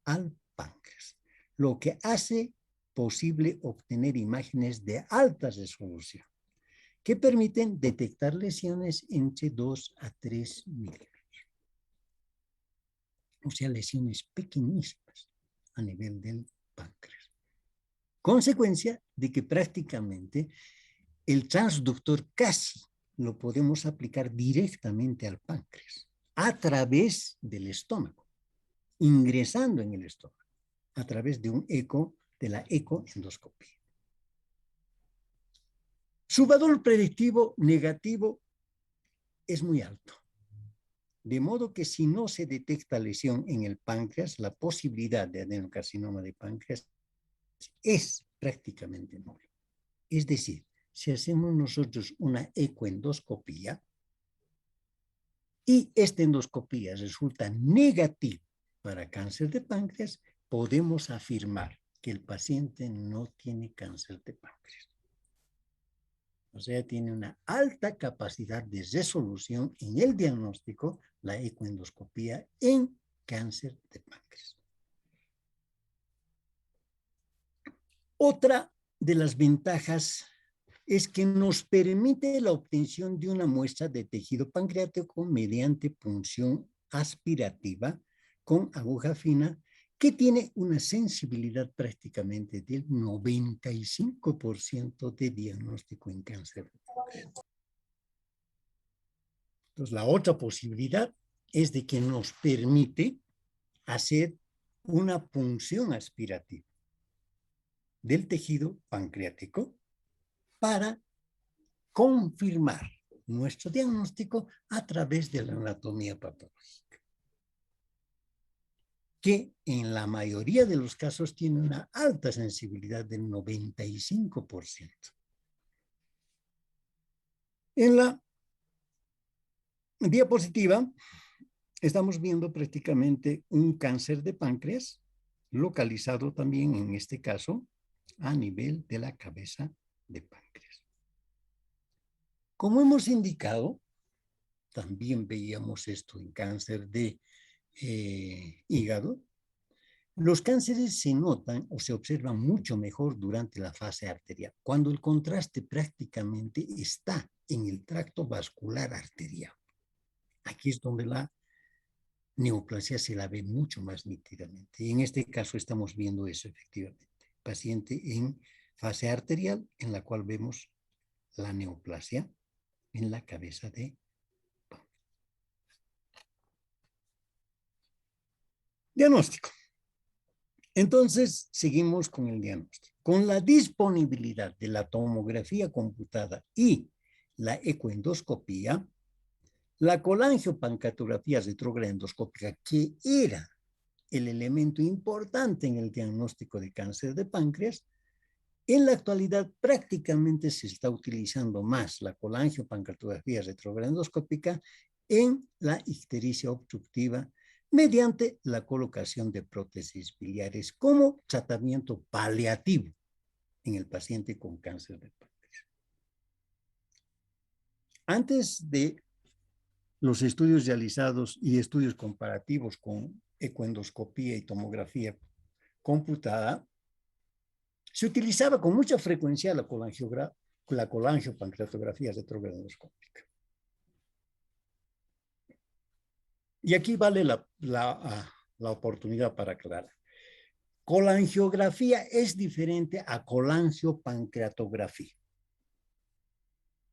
al páncreas, lo que hace posible obtener imágenes de alta resolución que permiten detectar lesiones entre 2 a 3 milímetros. O sea, lesiones pequeñísimas a nivel del páncreas. Consecuencia de que prácticamente el transductor casi lo podemos aplicar directamente al páncreas a través del estómago, ingresando en el estómago a través de de la ecoendoscopía. Su valor predictivo negativo es muy alto. De modo que si no se detecta lesión en el páncreas, la posibilidad de adenocarcinoma de páncreas es prácticamente nula. Es decir, si hacemos nosotros una ecoendoscopía y esta endoscopía resulta negativa para cáncer de páncreas, podemos afirmar que el paciente no tiene cáncer de páncreas. O sea, tiene una alta capacidad de resolución en el diagnóstico, la ecoendoscopía en cáncer de páncreas. Otra de las ventajas es que nos permite la obtención de una muestra de tejido pancreático mediante punción aspirativa con aguja fina que tiene una sensibilidad prácticamente del 95% de diagnóstico en cáncer de páncreas. Entonces, la otra posibilidad es de que nos permite hacer una punción aspirativa del tejido pancreático para confirmar nuestro diagnóstico a través de la anatomía patológica. que en la mayoría de los casos tiene una alta sensibilidad del 95%. En la diapositiva estamos viendo prácticamente un cáncer de páncreas localizado también en este caso a nivel de la cabeza de páncreas. Como hemos indicado, también veíamos esto en cáncer de hígado. Los cánceres se notan o se observan mucho mejor durante la fase arterial, cuando el contraste prácticamente está en el tracto vascular arterial. Aquí es donde la neoplasia se la ve mucho más nítidamente. Y en este caso estamos viendo eso efectivamente. Paciente en fase arterial en la cual vemos la neoplasia en la cabeza de páncreas. Diagnóstico. Entonces, seguimos con el diagnóstico. Con la disponibilidad de la tomografía computada y la ecoendoscopía, la colangiopancreatografía retrograendoscópica, que era el elemento importante en el diagnóstico de cáncer de páncreas, en la actualidad prácticamente se está utilizando más la colangiopancreatografía retrograendoscópica en la ictericia obstructiva mediante la colocación de prótesis biliares como tratamiento paliativo en el paciente con cáncer de páncreas. Antes de los estudios realizados y estudios comparativos con ecoendoscopía y tomografía computada, se utilizaba con mucha frecuencia la colangiopancreatografía retrograendoscópica. Y aquí vale la oportunidad para aclarar. Colangiografía es diferente a colangiopancreatografía.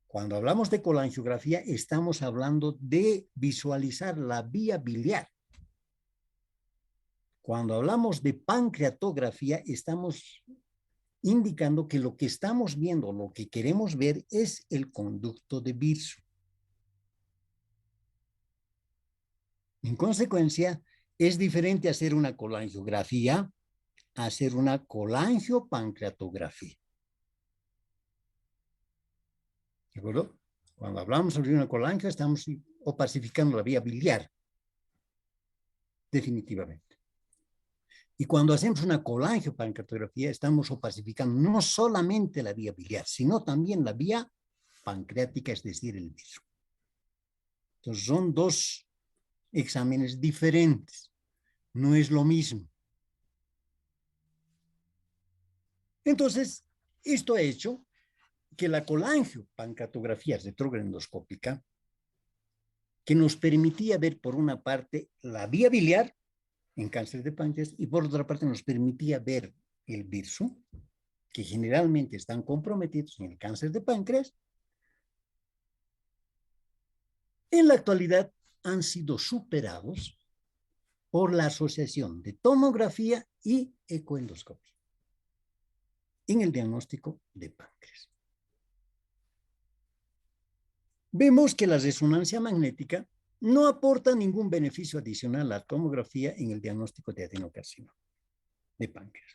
Cuando hablamos de colangiografía, estamos hablando de visualizar la vía biliar. Cuando hablamos de pancreatografía, estamos indicando que lo que estamos viendo, lo que queremos ver es el conducto de Birso. En consecuencia, es diferente hacer una colangiografía a hacer una colangiopancreatografía. ¿De acuerdo? Cuando hablamos sobre una colangio, estamos opacificando la vía biliar, definitivamente. Y cuando hacemos una colangiopancreatografía, estamos opacificando no solamente la vía biliar, sino también la vía pancreática, es decir, el Birso. Entonces, son dos exámenes diferentes. No es lo mismo. Entonces, esto ha hecho que la colangiopancreatografía retrograendoscópica, que nos permitía ver por una parte la vía biliar en cáncer de páncreas y por otra parte nos permitía ver el Birso, que generalmente están comprometidos en el cáncer de páncreas, en la actualidad han sido superados por la asociación de tomografía y ecoendoscopia en el diagnóstico de páncreas. Vemos que la resonancia magnética no aporta ningún beneficio adicional a la tomografía en el diagnóstico de adenocarcinoma de páncreas.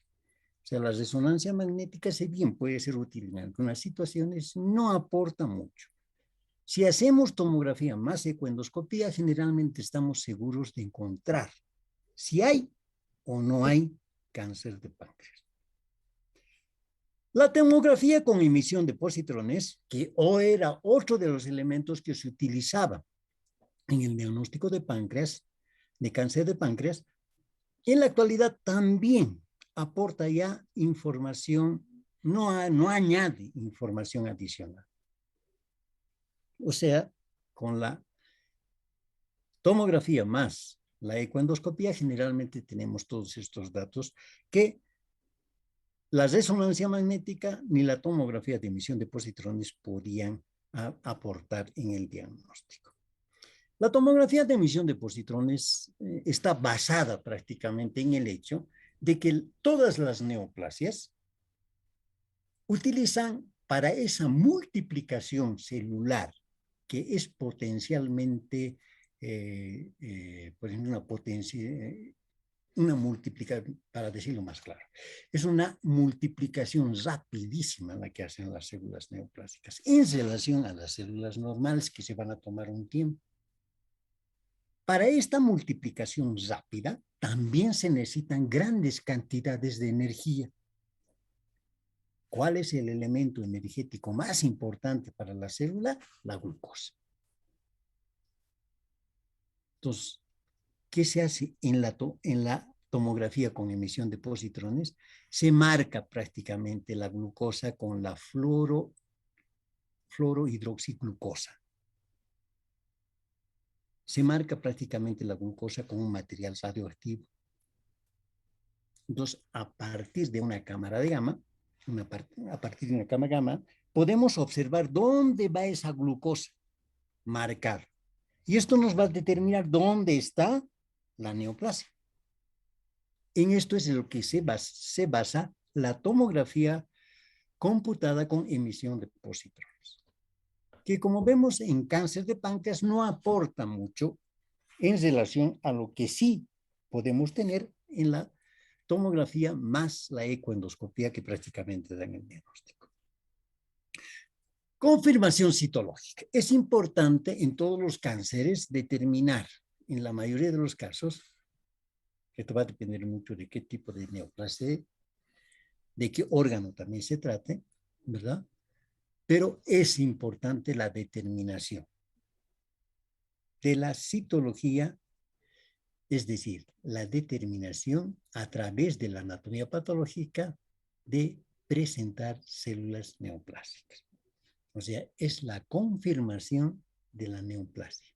O sea, la resonancia magnética, si bien puede ser útil en algunas situaciones, no aporta mucho. Si hacemos tomografía más ecoendoscopía, generalmente estamos seguros de encontrar si hay o no hay cáncer de páncreas. La tomografía con emisión de positrones, que era otro de los elementos que se utilizaba en el diagnóstico de páncreas, de cáncer de páncreas, en la actualidad también aporta ya información, no añade información adicional. O sea, con la tomografía más la ecoendoscopía, generalmente tenemos todos estos datos que la resonancia magnética ni la tomografía de emisión de positrones podían aportar en el diagnóstico. La tomografía de emisión de positrones está basada prácticamente en el hecho de que todas las neoplasias utilizan para esa multiplicación celular que es potencialmente, por ejemplo, una potencia una multiplicación, para decirlo más claro, es una multiplicación rapidísima la que hacen las células neoplásicas en relación a las células normales que se van a tomar un tiempo. Para esta multiplicación rápida también se necesitan grandes cantidades de energía. ¿Cuál es el elemento energético más importante para la célula? La glucosa. Entonces, ¿qué se hace en la tomografía con emisión de positrones? Se marca prácticamente la glucosa con la fluorohidroxiglucosa. Se marca prácticamente la glucosa con un material radioactivo. Entonces, a partir de una cámara de gamma, podemos observar dónde va esa glucosa, marcar. Y esto nos va a determinar dónde está la neoplasia. En esto es en lo que se basa la tomografía computada con emisión de positrones, que como vemos en cáncer de páncreas no aporta mucho en relación a lo que sí podemos tener en la tomografía más la ecoendoscopía que prácticamente dan el diagnóstico. Confirmación citológica. Es importante en todos los cánceres determinar, en la mayoría de los casos, esto va a depender mucho de qué tipo de neoplasia, de qué órgano también se trate, ¿verdad? Pero es importante la determinación de la citología, es decir, la determinación a través de la anatomía patológica de presentar células neoplásicas. O sea, es la confirmación de la neoplasia.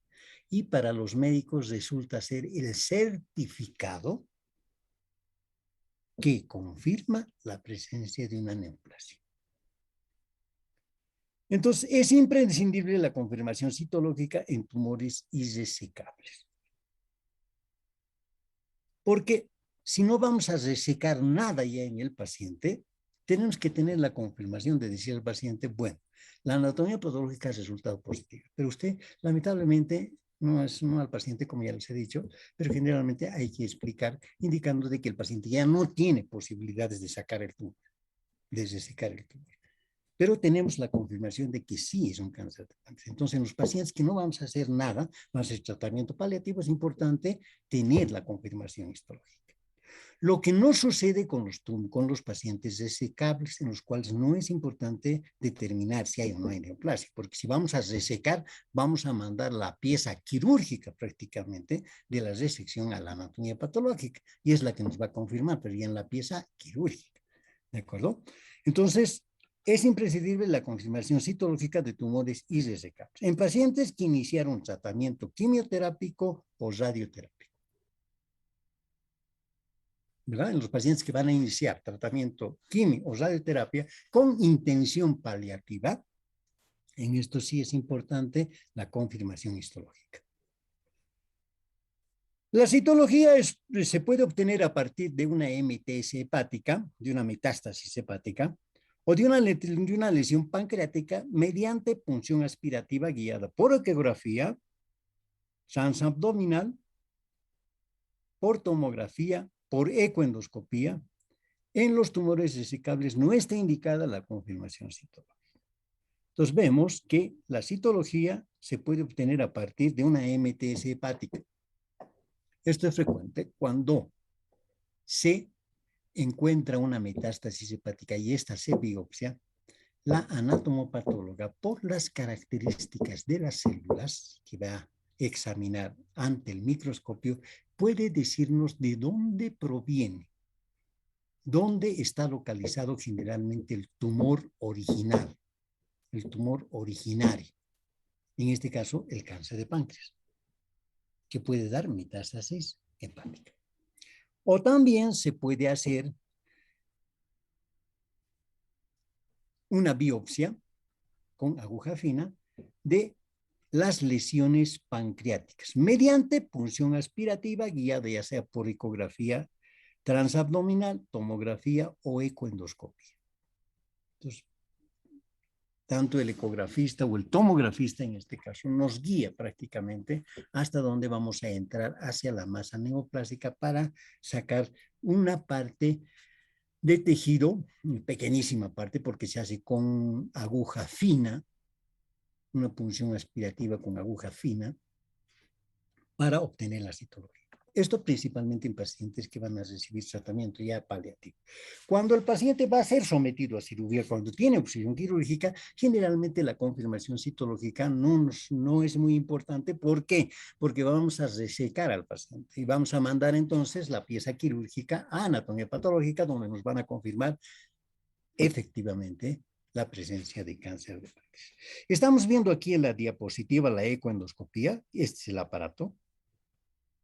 Y para los médicos resulta ser el certificado que confirma la presencia de una neoplasia. Entonces, es imprescindible la confirmación citológica en tumores irresecables. Porque si no vamos a resecar nada ya en el paciente, tenemos que tener la confirmación de decir al paciente, bueno, la anatomía patológica ha resultado positiva, pero usted lamentablemente no al paciente, como ya les he dicho, pero generalmente hay que explicar indicando de que el paciente ya no tiene posibilidades de sacar el tumor, de resecar el tumor. Pero tenemos la confirmación de que sí es un cáncer de páncreas. Entonces, en los pacientes que no vamos a hacer nada, vamos a hacer tratamiento paliativo, es importante tener la confirmación histológica. Lo que no sucede con los pacientes resecables, en los cuales no es importante determinar si hay o no hay neoplasia, porque si vamos a resecar, vamos a mandar la pieza quirúrgica prácticamente de la resección a la anatomía patológica, y es la que nos va a confirmar, pero ya en la pieza quirúrgica, ¿de acuerdo? Entonces, es imprescindible la confirmación citológica de tumores irresecables en pacientes que iniciaron tratamiento quimioterápico o radioterápico. ¿Verdad? En los pacientes que van a iniciar tratamiento quimio o radioterapia con intención paliativa, en esto sí es importante la confirmación histológica. La citología se puede obtener a partir de una MTS hepática, de una metástasis hepática, o de una lesión pancreática mediante punción aspirativa guiada por ecografía, transabdominal, por tomografía, por ecoendoscopía. En los tumores resecables no está indicada la confirmación citológica. Entonces vemos que la citología se puede obtener a partir de una MTS hepática. Esto es frecuente cuando se encuentra una metástasis hepática y esta se biopsia. La anatomopatóloga, por las características de las células que va a examinar ante el microscopio, puede decirnos de dónde proviene, dónde está localizado generalmente el tumor original, el tumor originario. En este caso, el cáncer de páncreas, que puede dar metástasis hepática. O también se puede hacer una biopsia con aguja fina de las lesiones pancreáticas mediante punción aspirativa guiada ya sea por ecografía transabdominal, tomografía o ecoendoscopia. Entonces, tanto el ecografista o el tomografista en este caso nos guía prácticamente hasta dónde vamos a entrar hacia la masa neoplásica para sacar una parte de tejido, pequeñísima parte porque se hace con aguja fina, una punción aspirativa con aguja fina para obtener la citología. Esto principalmente en pacientes que van a recibir tratamiento ya paliativo. Cuando el paciente va a ser sometido a cirugía, cuando tiene opción quirúrgica, generalmente la confirmación citológica no es muy importante. ¿Por qué? Porque vamos a resecar al paciente y vamos a mandar entonces la pieza quirúrgica a anatomía patológica, donde nos van a confirmar efectivamente la presencia de cáncer de páncreas. Estamos viendo aquí en la diapositiva la ecoendoscopía. Este es el aparato,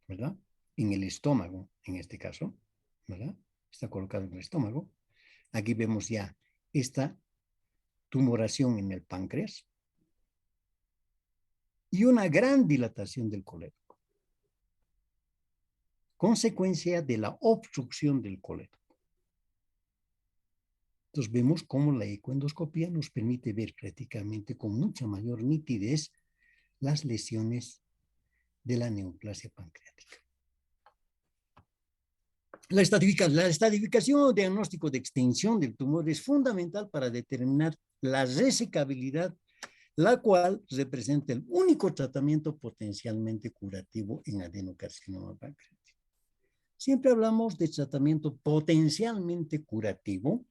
¿verdad? En el estómago, en este caso, ¿verdad? Está colocado en el estómago. Aquí vemos ya esta tumoración en el páncreas y una gran dilatación del colédoco, consecuencia de la obstrucción del colédoco. Entonces vemos cómo la ecoendoscopía nos permite ver prácticamente con mucha mayor nitidez las lesiones de la neoplasia pancreática. La estratificación o diagnóstico de extensión del tumor es fundamental para determinar la resecabilidad, la cual representa el único tratamiento potencialmente curativo en adenocarcinoma pancreático. Siempre hablamos de tratamiento potencialmente curativo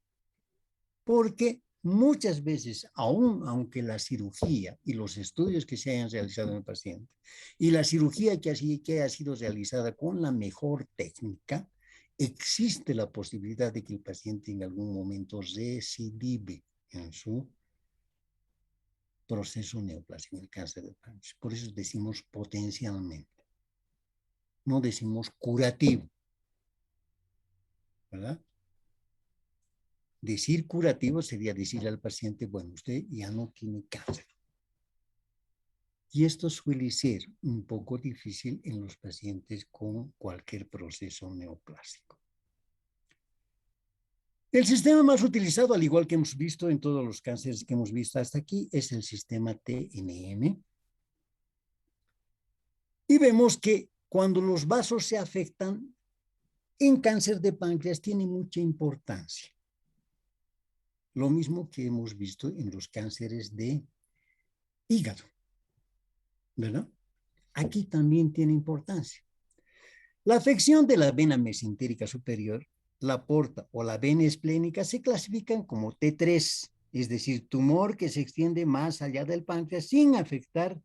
porque muchas veces, aunque la cirugía y los estudios que se hayan realizado en el paciente y la cirugía que haya sido realizada con la mejor técnica, existe la posibilidad de que el paciente en algún momento recidive en su proceso neoplásico, en el cáncer de páncreas. Por eso decimos potencialmente, no decimos curativo, ¿verdad? Decir curativo sería decirle al paciente, bueno, usted ya no tiene cáncer. Y esto suele ser un poco difícil en los pacientes con cualquier proceso neoplásico. El sistema más utilizado, al igual que hemos visto en todos los cánceres que hemos visto hasta aquí, es el sistema TNM. Y vemos que cuando los vasos se afectan, en cáncer de páncreas tiene mucha importancia. Lo mismo que hemos visto en los cánceres de hígado, ¿verdad? Aquí también tiene importancia. La afección de la vena mesentérica superior, la porta o la vena esplénica se clasifican como T3, es decir, tumor que se extiende más allá del páncreas sin afectar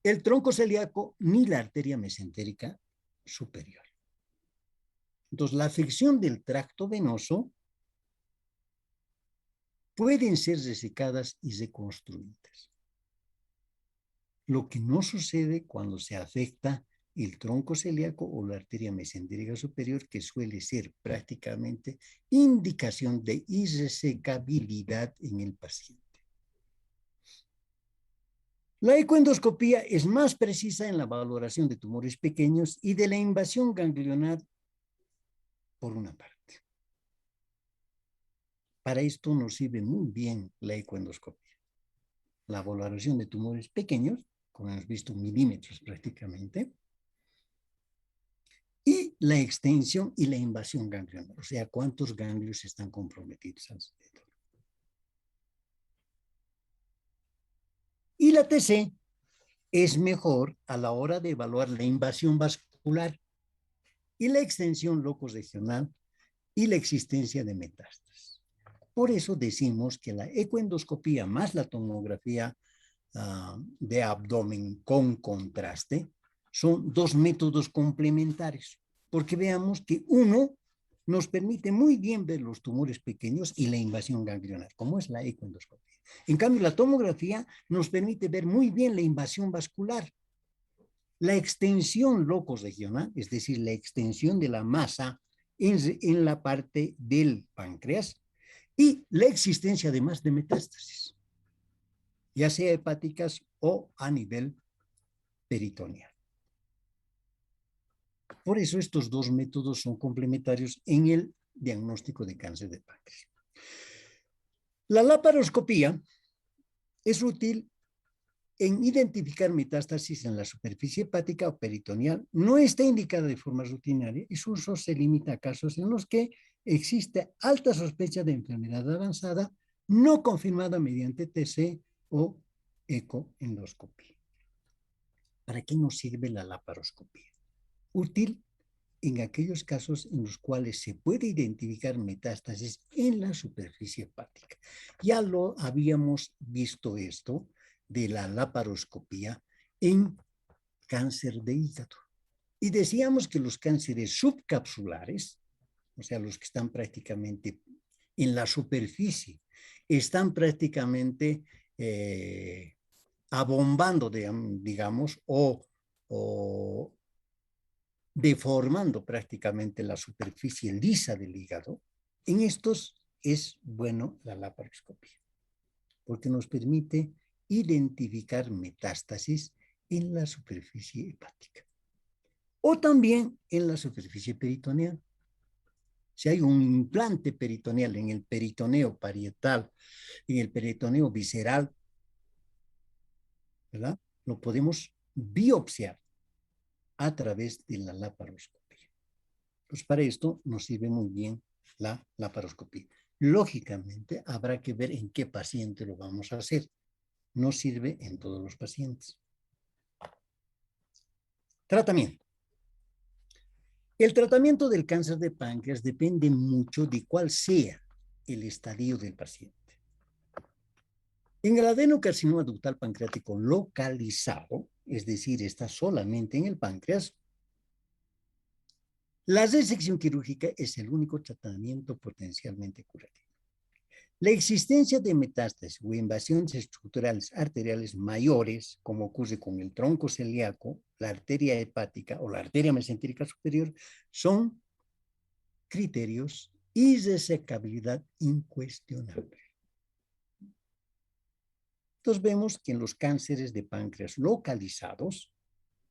el tronco celíaco ni la arteria mesentérica superior. Entonces, la afección del tracto venoso pueden ser resecadas y reconstruidas. Lo que no sucede cuando se afecta el tronco celíaco o la arteria mesentérica superior, que suele ser prácticamente indicación de irresecabilidad en el paciente. La ecoendoscopía es más precisa en la valoración de tumores pequeños y de la invasión ganglionar por una parte. Para esto nos sirve muy bien la ecoendoscopía. La valoración de tumores pequeños, como hemos visto, milímetros prácticamente, y la extensión y la invasión ganglionar, o sea, cuántos ganglios están comprometidos alrededor. Y la TC es mejor a la hora de evaluar la invasión vascular y la extensión locorregional y la existencia de metástasis. Por eso decimos que la ecoendoscopía más la tomografía de abdomen con contraste son dos métodos complementarios, porque veamos que uno nos permite muy bien ver los tumores pequeños y la invasión ganglionar, como es la ecoendoscopía. En cambio, la tomografía nos permite ver muy bien la invasión vascular, la extensión locorregional, es decir, la extensión de la masa en la parte del páncreas y la existencia además de metástasis, ya sea hepáticas o a nivel peritoneal. Por eso estos dos métodos son complementarios en el diagnóstico de cáncer de páncreas. La laparoscopía es útil en identificar metástasis en la superficie hepática o peritoneal. No está indicada de forma rutinaria y su uso se limita a casos en los que existe alta sospecha de enfermedad avanzada no confirmada mediante TC o ecoendoscopía. ¿Para qué nos sirve la laparoscopía? Útil en aquellos casos en los cuales se puede identificar metástasis en la superficie hepática. Ya lo habíamos visto esto de la laparoscopía en cáncer de hígado. Y decíamos que los cánceres subcapsulares, o sea, los que están prácticamente en la superficie, están prácticamente abombando, digamos, o deformando prácticamente la superficie lisa del hígado. En estos es bueno la laparoscopía, porque nos permite identificar metástasis en la superficie hepática o también en la superficie peritoneal. Si hay un implante peritoneal en el peritoneo parietal, en el peritoneo visceral, ¿verdad? Lo podemos biopsiar a través de la laparoscopía. Pues para esto nos sirve muy bien la laparoscopía. Lógicamente, habrá que ver en qué paciente lo vamos a hacer. No sirve en todos los pacientes. Tratamiento. El tratamiento del cáncer de páncreas depende mucho de cuál sea el estadio del paciente. En el adenocarcinoma ductal pancreático localizado, es decir, está solamente en el páncreas, la resección quirúrgica es el único tratamiento potencialmente curativo. La existencia de metástasis o invasiones estructurales arteriales mayores, como ocurre con el tronco celíaco, la arteria hepática o la arteria mesentérica superior, son criterios y resecabilidad incuestionable. Entonces vemos que en los cánceres de páncreas localizados,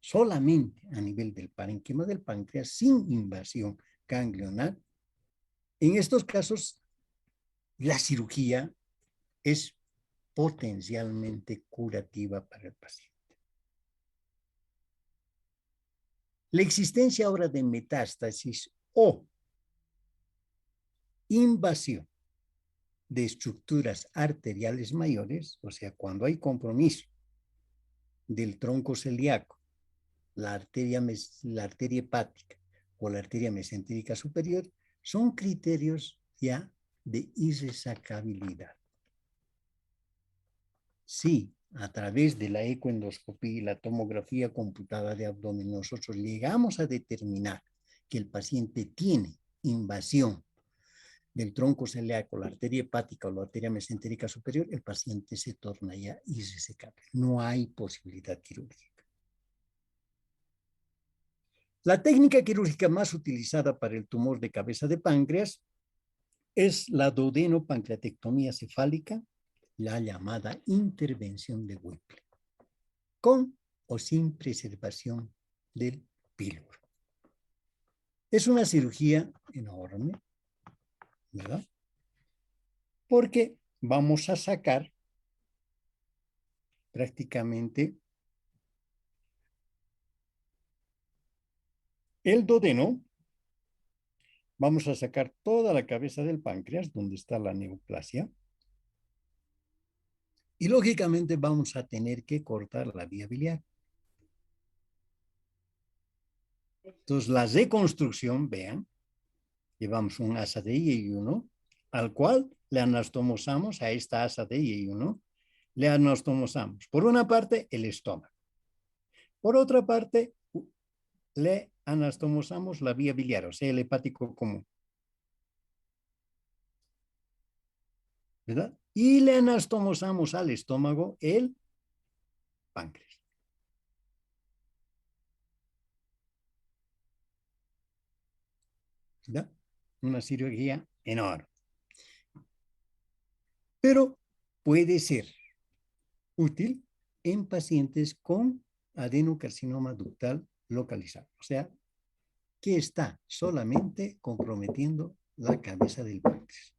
solamente a nivel del parénquima del páncreas, sin invasión ganglionar, en estos casos la cirugía es potencialmente curativa para el paciente. La existencia ahora de metástasis o invasión de estructuras arteriales mayores, o sea, cuando hay compromiso del tronco celíaco, la arteria hepática o la arteria mesentérica superior, son criterios ya de irresacabilidad. Sí, a través de la ecoendoscopía y la tomografía computada de abdomen, nosotros llegamos a determinar que el paciente tiene invasión del tronco celíaco, la arteria hepática o la arteria mesentérica superior, el paciente se torna ya irresecable. No hay posibilidad quirúrgica. La técnica quirúrgica más utilizada para el tumor de cabeza de páncreas es la duodenopancreatectomía cefálica, la llamada intervención de Whipple, con o sin preservación del píloro. Es una cirugía enorme, ¿verdad? Porque vamos a sacar prácticamente el duodeno, vamos a sacar toda la cabeza del páncreas, donde está la neoplasia, y lógicamente vamos a tener que cortar la vía biliar. Entonces, la reconstrucción, vean, llevamos un asa de I1, al cual le anastomosamos a esta asa de I1, le anastomosamos, por una parte, el estómago. Por otra parte, le anastomosamos la vía biliar, o sea, el hepático común. ¿Verdad? Y le anastomosamos al estómago el páncreas. ¿Verdad? Una cirugía enorme. Pero puede ser útil en pacientes con adenocarcinoma ductal localizado, o sea, que está solamente comprometiendo la cabeza del páncreas.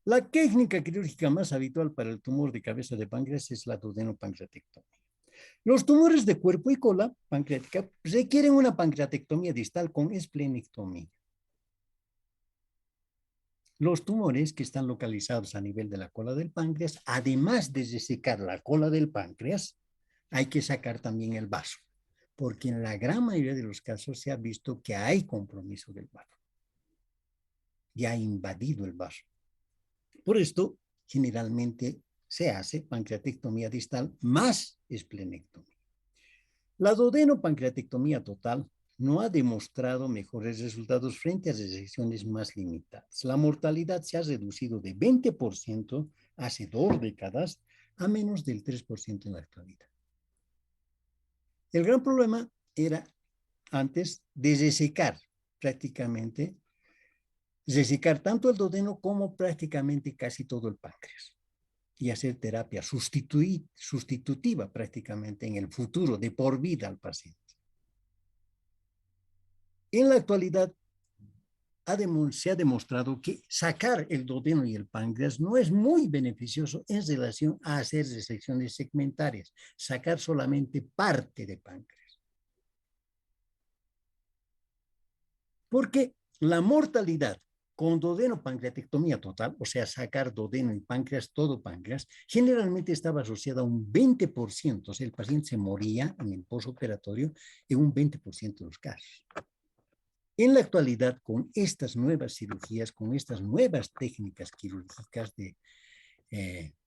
La técnica quirúrgica más habitual para el tumor de cabeza de páncreas es la duodenopancreatectomía. Los tumores de cuerpo y cola pancreática requieren una pancreatectomía distal con esplenectomía. Los tumores que están localizados a nivel de la cola del páncreas, además de resecar la cola del páncreas, hay que sacar también el vaso, porque en la gran mayoría de los casos se ha visto que hay compromiso del vaso. Ya ha invadido el vaso. Por esto, generalmente se hace pancreatectomía distal más esplenectomía. La duodenopancreatectomía total no ha demostrado mejores resultados frente a resecciones más limitadas. La mortalidad se ha reducido de 20% hace 2 décadas a menos del 3% en la actualidad. El gran problema era antes de resecar prácticamente, resecar tanto el duodeno como prácticamente casi todo el páncreas y hacer terapia sustitutiva prácticamente en el futuro de por vida al paciente. En la actualidad se ha demostrado que sacar el duodeno y el páncreas no es muy beneficioso en relación a hacer resecciones segmentarias, sacar solamente parte de páncreas. Porque la mortalidad con duodenopancreatectomía total, o sea, sacar duodeno y páncreas, todo páncreas, generalmente estaba asociada a un 20%, o sea, el paciente se moría en el postoperatorio en un 20% de los casos. En la actualidad, con estas nuevas cirugías, con estas nuevas técnicas quirúrgicas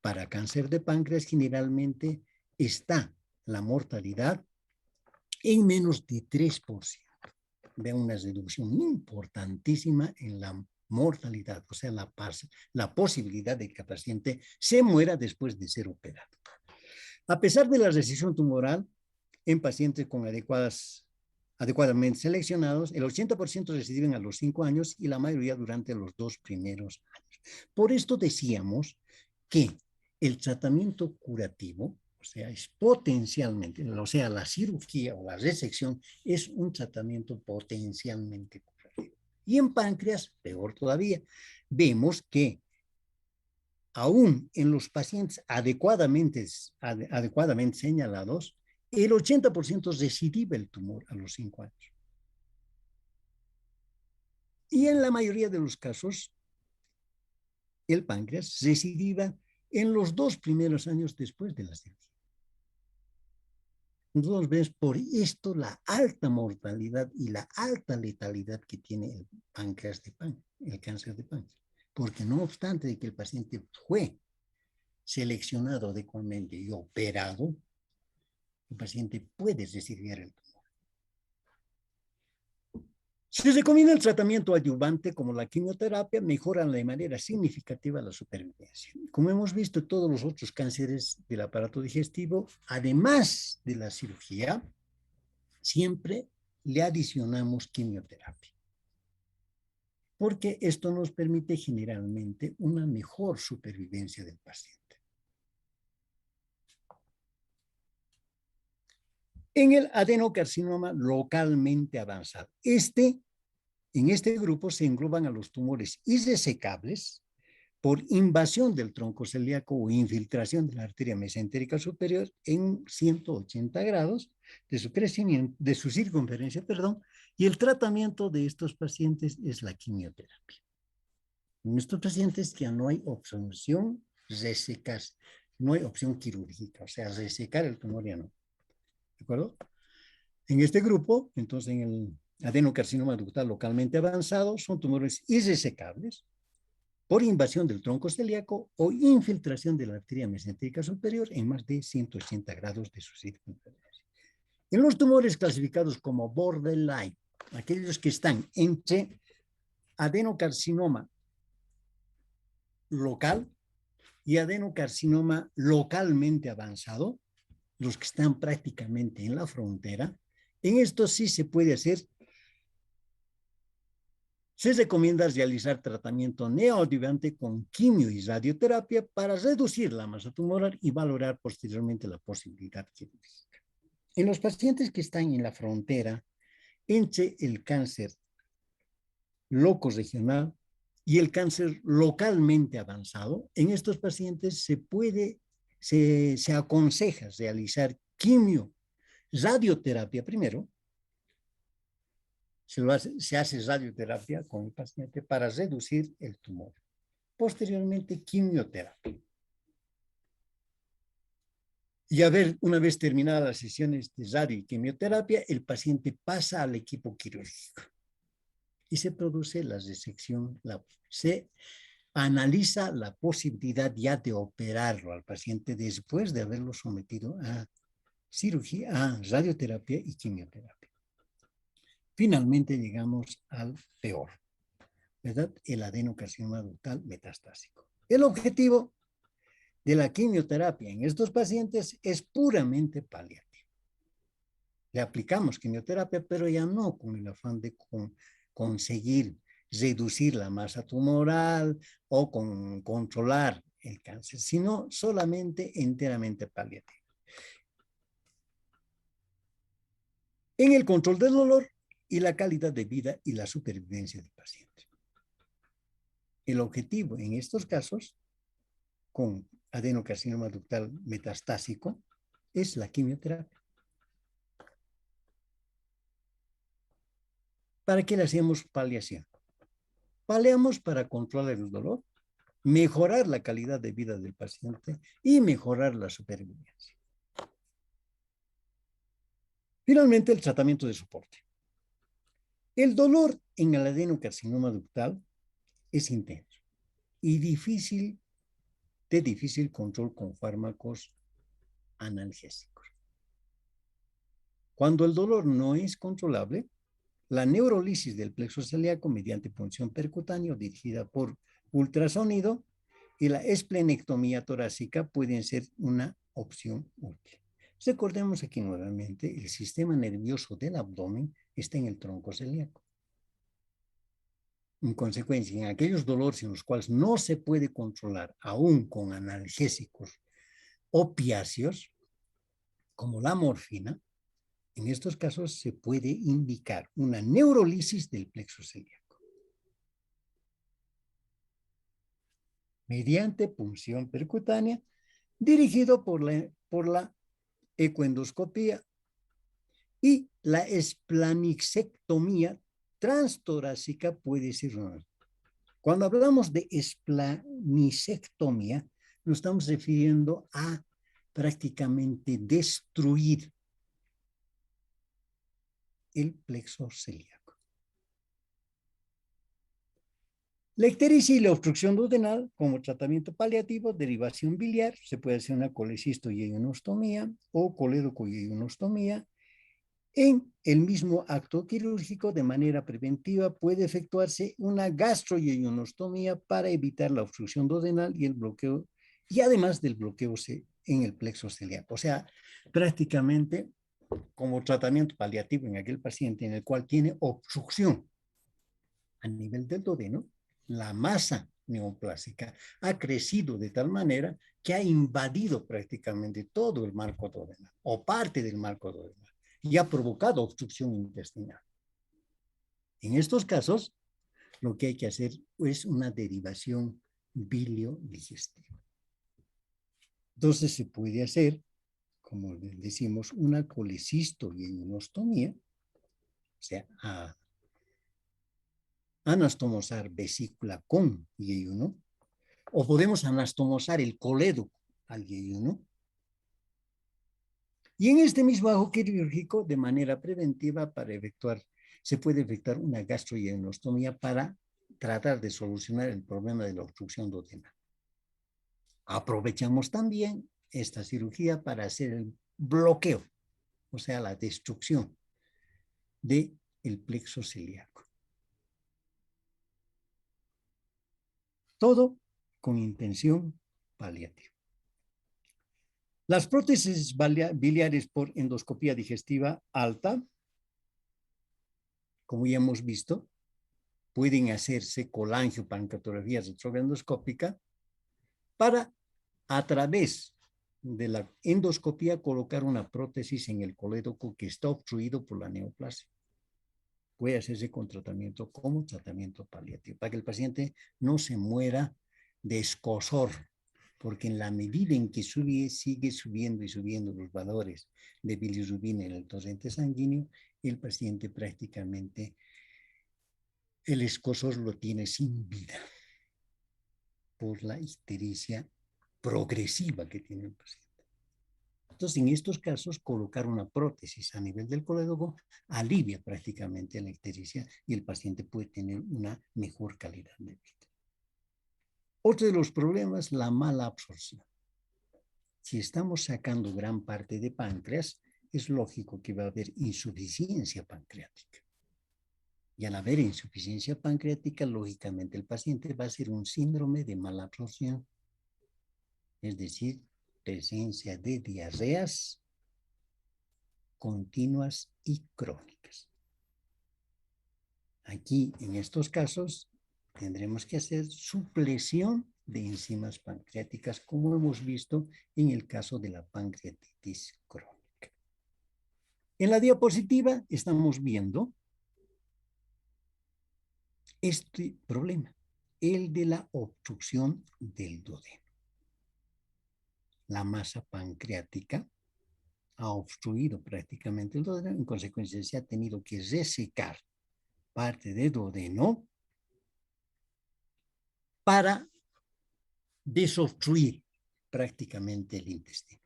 para cáncer de páncreas, generalmente está la mortalidad en menos de 3%. De una reducción importantísima en la mortalidad, o sea, la posibilidad de que el paciente se muera después de ser operado. A pesar de la resección tumoral en pacientes con adecuadamente seleccionados, el 80% reciben a los 5 años y la mayoría durante los 2 primeros años. Por esto decíamos que el tratamiento curativo, o sea, es potencialmente, o sea, la cirugía o la resección es un tratamiento potencialmente curativo. Y en páncreas, peor todavía, vemos que aún en los pacientes adecuadamente señalados, el 80% recidiva el tumor a los 5 años. Y en la mayoría de los casos, el páncreas recidiva en los 2 primeros años después de la cirugía. Entonces, ves por esto la alta mortalidad y la alta letalidad que tiene el páncreas de páncreas, el cáncer de páncreas. Porque no obstante de que el paciente fue seleccionado adecuadamente y operado, el paciente puede recidir el tumor. Se recomienda el tratamiento adyuvante como la quimioterapia, mejoran de manera significativa la supervivencia. Como hemos visto, todos los otros cánceres del aparato digestivo, además de la cirugía, siempre le adicionamos quimioterapia, porque esto nos permite generalmente una mejor supervivencia del paciente. En el adenocarcinoma localmente avanzado, en este grupo se engloban a los tumores irresecables por invasión del tronco celíaco o infiltración de la arteria mesentérica superior en 180 grados de su crecimiento, de su circunferencia, perdón, y el tratamiento de estos pacientes es la quimioterapia. En estos pacientes ya no hay opción resecar, no hay opción quirúrgica, o sea, resecar el tumor ya no. ¿De acuerdo? En este grupo, entonces en el adenocarcinoma ductal localmente avanzado, son tumores irresecables por invasión del tronco celíaco o infiltración de la arteria mesentérica superior en más de 180 grados de su circunferencia. En los tumores clasificados como borderline, aquellos que están entre adenocarcinoma local y adenocarcinoma localmente avanzado, los que están prácticamente en la frontera, en esto sí se puede hacer. Se recomienda realizar tratamiento neoadyuvante con quimio y radioterapia para reducir la masa tumoral y valorar posteriormente la posibilidad quirúrgica. En los pacientes que están en la frontera entre el cáncer locorregional y el cáncer localmente avanzado, en estos pacientes se aconseja realizar quimio, radioterapia primero. Se hace radioterapia con el paciente para reducir el tumor. Posteriormente, quimioterapia. Y una vez terminadas las sesiones de radio y quimioterapia, el paciente pasa al equipo quirúrgico y se produce la resección. Se analiza la posibilidad ya de operarlo al paciente después de haberlo sometido a cirugía, a radioterapia y quimioterapia. Finalmente llegamos al peor, ¿verdad? El adenocarcinoma ductal metastásico. El objetivo de la quimioterapia en estos pacientes es puramente paliativo. Le aplicamos quimioterapia, pero ya no con el afán de conseguir reducir la masa tumoral o controlar el cáncer, sino solamente enteramente paliativo. En el control del dolor y la calidad de vida y la supervivencia del paciente. El objetivo en estos casos, con adenocarcinoma ductal metastásico, es la quimioterapia. ¿Para qué le hacemos paliación? Paliamos para controlar el dolor, mejorar la calidad de vida del paciente y mejorar la supervivencia. Finalmente, el tratamiento de soporte. El dolor en el adenocarcinoma ductal es intenso y de difícil control con fármacos analgésicos. Cuando el dolor no es controlable, la neurólisis del plexo celíaco mediante punción percutánea dirigida por ultrasonido y la esplenectomía torácica pueden ser una opción útil. Recordemos aquí nuevamente, el sistema nervioso del abdomen está en el tronco celíaco. En consecuencia, en aquellos dolores en los cuales no se puede controlar aún con analgésicos opiáceos, como la morfina, en estos casos se puede indicar una neurólisis del plexo celíaco mediante punción percutánea dirigido por la ecoendoscopía y la esplanixectomía transtorácica puede ser una. Cuando hablamos de esplanixectomía, nos estamos refiriendo a prácticamente destruir el plexo celíaco. La ictericia y la obstrucción duodenal como tratamiento paliativo, derivación biliar, se puede hacer una colecistoieunostomía o coledocoieunostomía. En el mismo acto quirúrgico, de manera preventiva, puede efectuarse una gastroieunostomía para evitar la obstrucción duodenal y el bloqueo, y además del bloqueo en el plexo celíaco. O sea, prácticamente como tratamiento paliativo en aquel paciente en el cual tiene obstrucción a nivel del duodeno, la masa neoplásica ha crecido de tal manera que ha invadido prácticamente todo el marco duodenal o parte del marco duodenal y ha provocado obstrucción intestinal. En estos casos, lo que hay que hacer es una derivación biliodigestiva. Entonces se puede hacer, como decimos, una colecistoieunostomía, o sea, anastomosar vesícula con yeyuno, o podemos anastomosar el coledo al yeyuno. Y en este mismo ajo quirúrgico, de manera preventiva, se puede efectuar una gastroieunostomía para tratar de solucionar el problema de la obstrucción duodenal. Aprovechamos también esta cirugía para hacer el bloqueo, o sea, la destrucción del plexo celíaco. Todo con intención paliativa. Las prótesis biliares por endoscopía digestiva alta, como ya hemos visto, pueden hacerse colangiopancreatografía retroendoscópica para, a través de la endoscopía, colocar una prótesis en el colédoco que está obstruido por la neoplasia. puede hacerse con tratamiento como tratamiento paliativo, para que el paciente no se muera de escozor, porque en la medida en que sigue subiendo y subiendo los valores de bilirrubina en el torrente sanguíneo, el paciente prácticamente, el escozor lo tiene sin vida por la ictericia progresiva que tiene el paciente. Entonces, en estos casos, colocar una prótesis a nivel del colédoco alivia prácticamente la ictericia y el paciente puede tener una mejor calidad de vida. Otro de los problemas, la mala absorción. Si estamos sacando gran parte de páncreas, es lógico que va a haber insuficiencia pancreática. Y al haber insuficiencia pancreática, lógicamente el paciente va a hacer un síndrome de mala absorción, es decir, presencia de diarreas continuas y crónicas. Aquí, en estos casos, tendremos que hacer supresión de enzimas pancreáticas, como hemos visto en el caso de la pancreatitis crónica. En la diapositiva estamos viendo este problema, el de la obstrucción del duodeno. La masa pancreática ha obstruido prácticamente el duodeno, en consecuencia se ha tenido que resecar parte del duodeno para desobstruir prácticamente el intestino.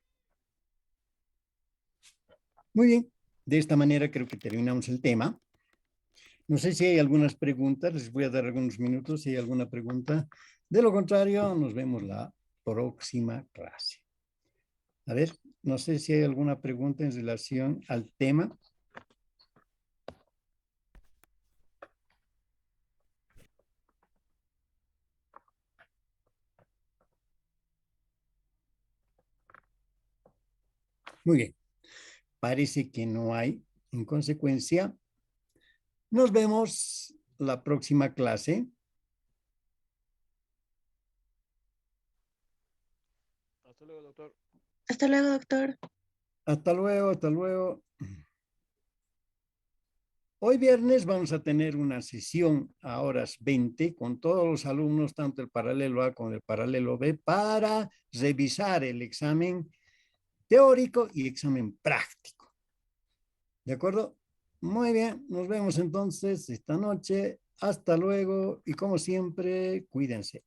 Muy bien, de esta manera creo que terminamos el tema. No sé si hay algunas preguntas, les voy a dar algunos minutos si hay alguna pregunta. De lo contrario, nos vemos la próxima clase. A ver, no sé si hay alguna pregunta en relación al tema. Muy bien, parece que no hay. En consecuencia, nos vemos la próxima clase. Hasta luego, doctor. Hasta luego, doctor. Hasta luego, hasta luego. Hoy viernes vamos a tener una sesión a horas 20 con todos los alumnos, tanto el paralelo A como el paralelo B, para revisar el examen teórico y examen práctico. ¿De acuerdo? Muy bien, nos vemos entonces esta noche. Hasta luego y como siempre, cuídense.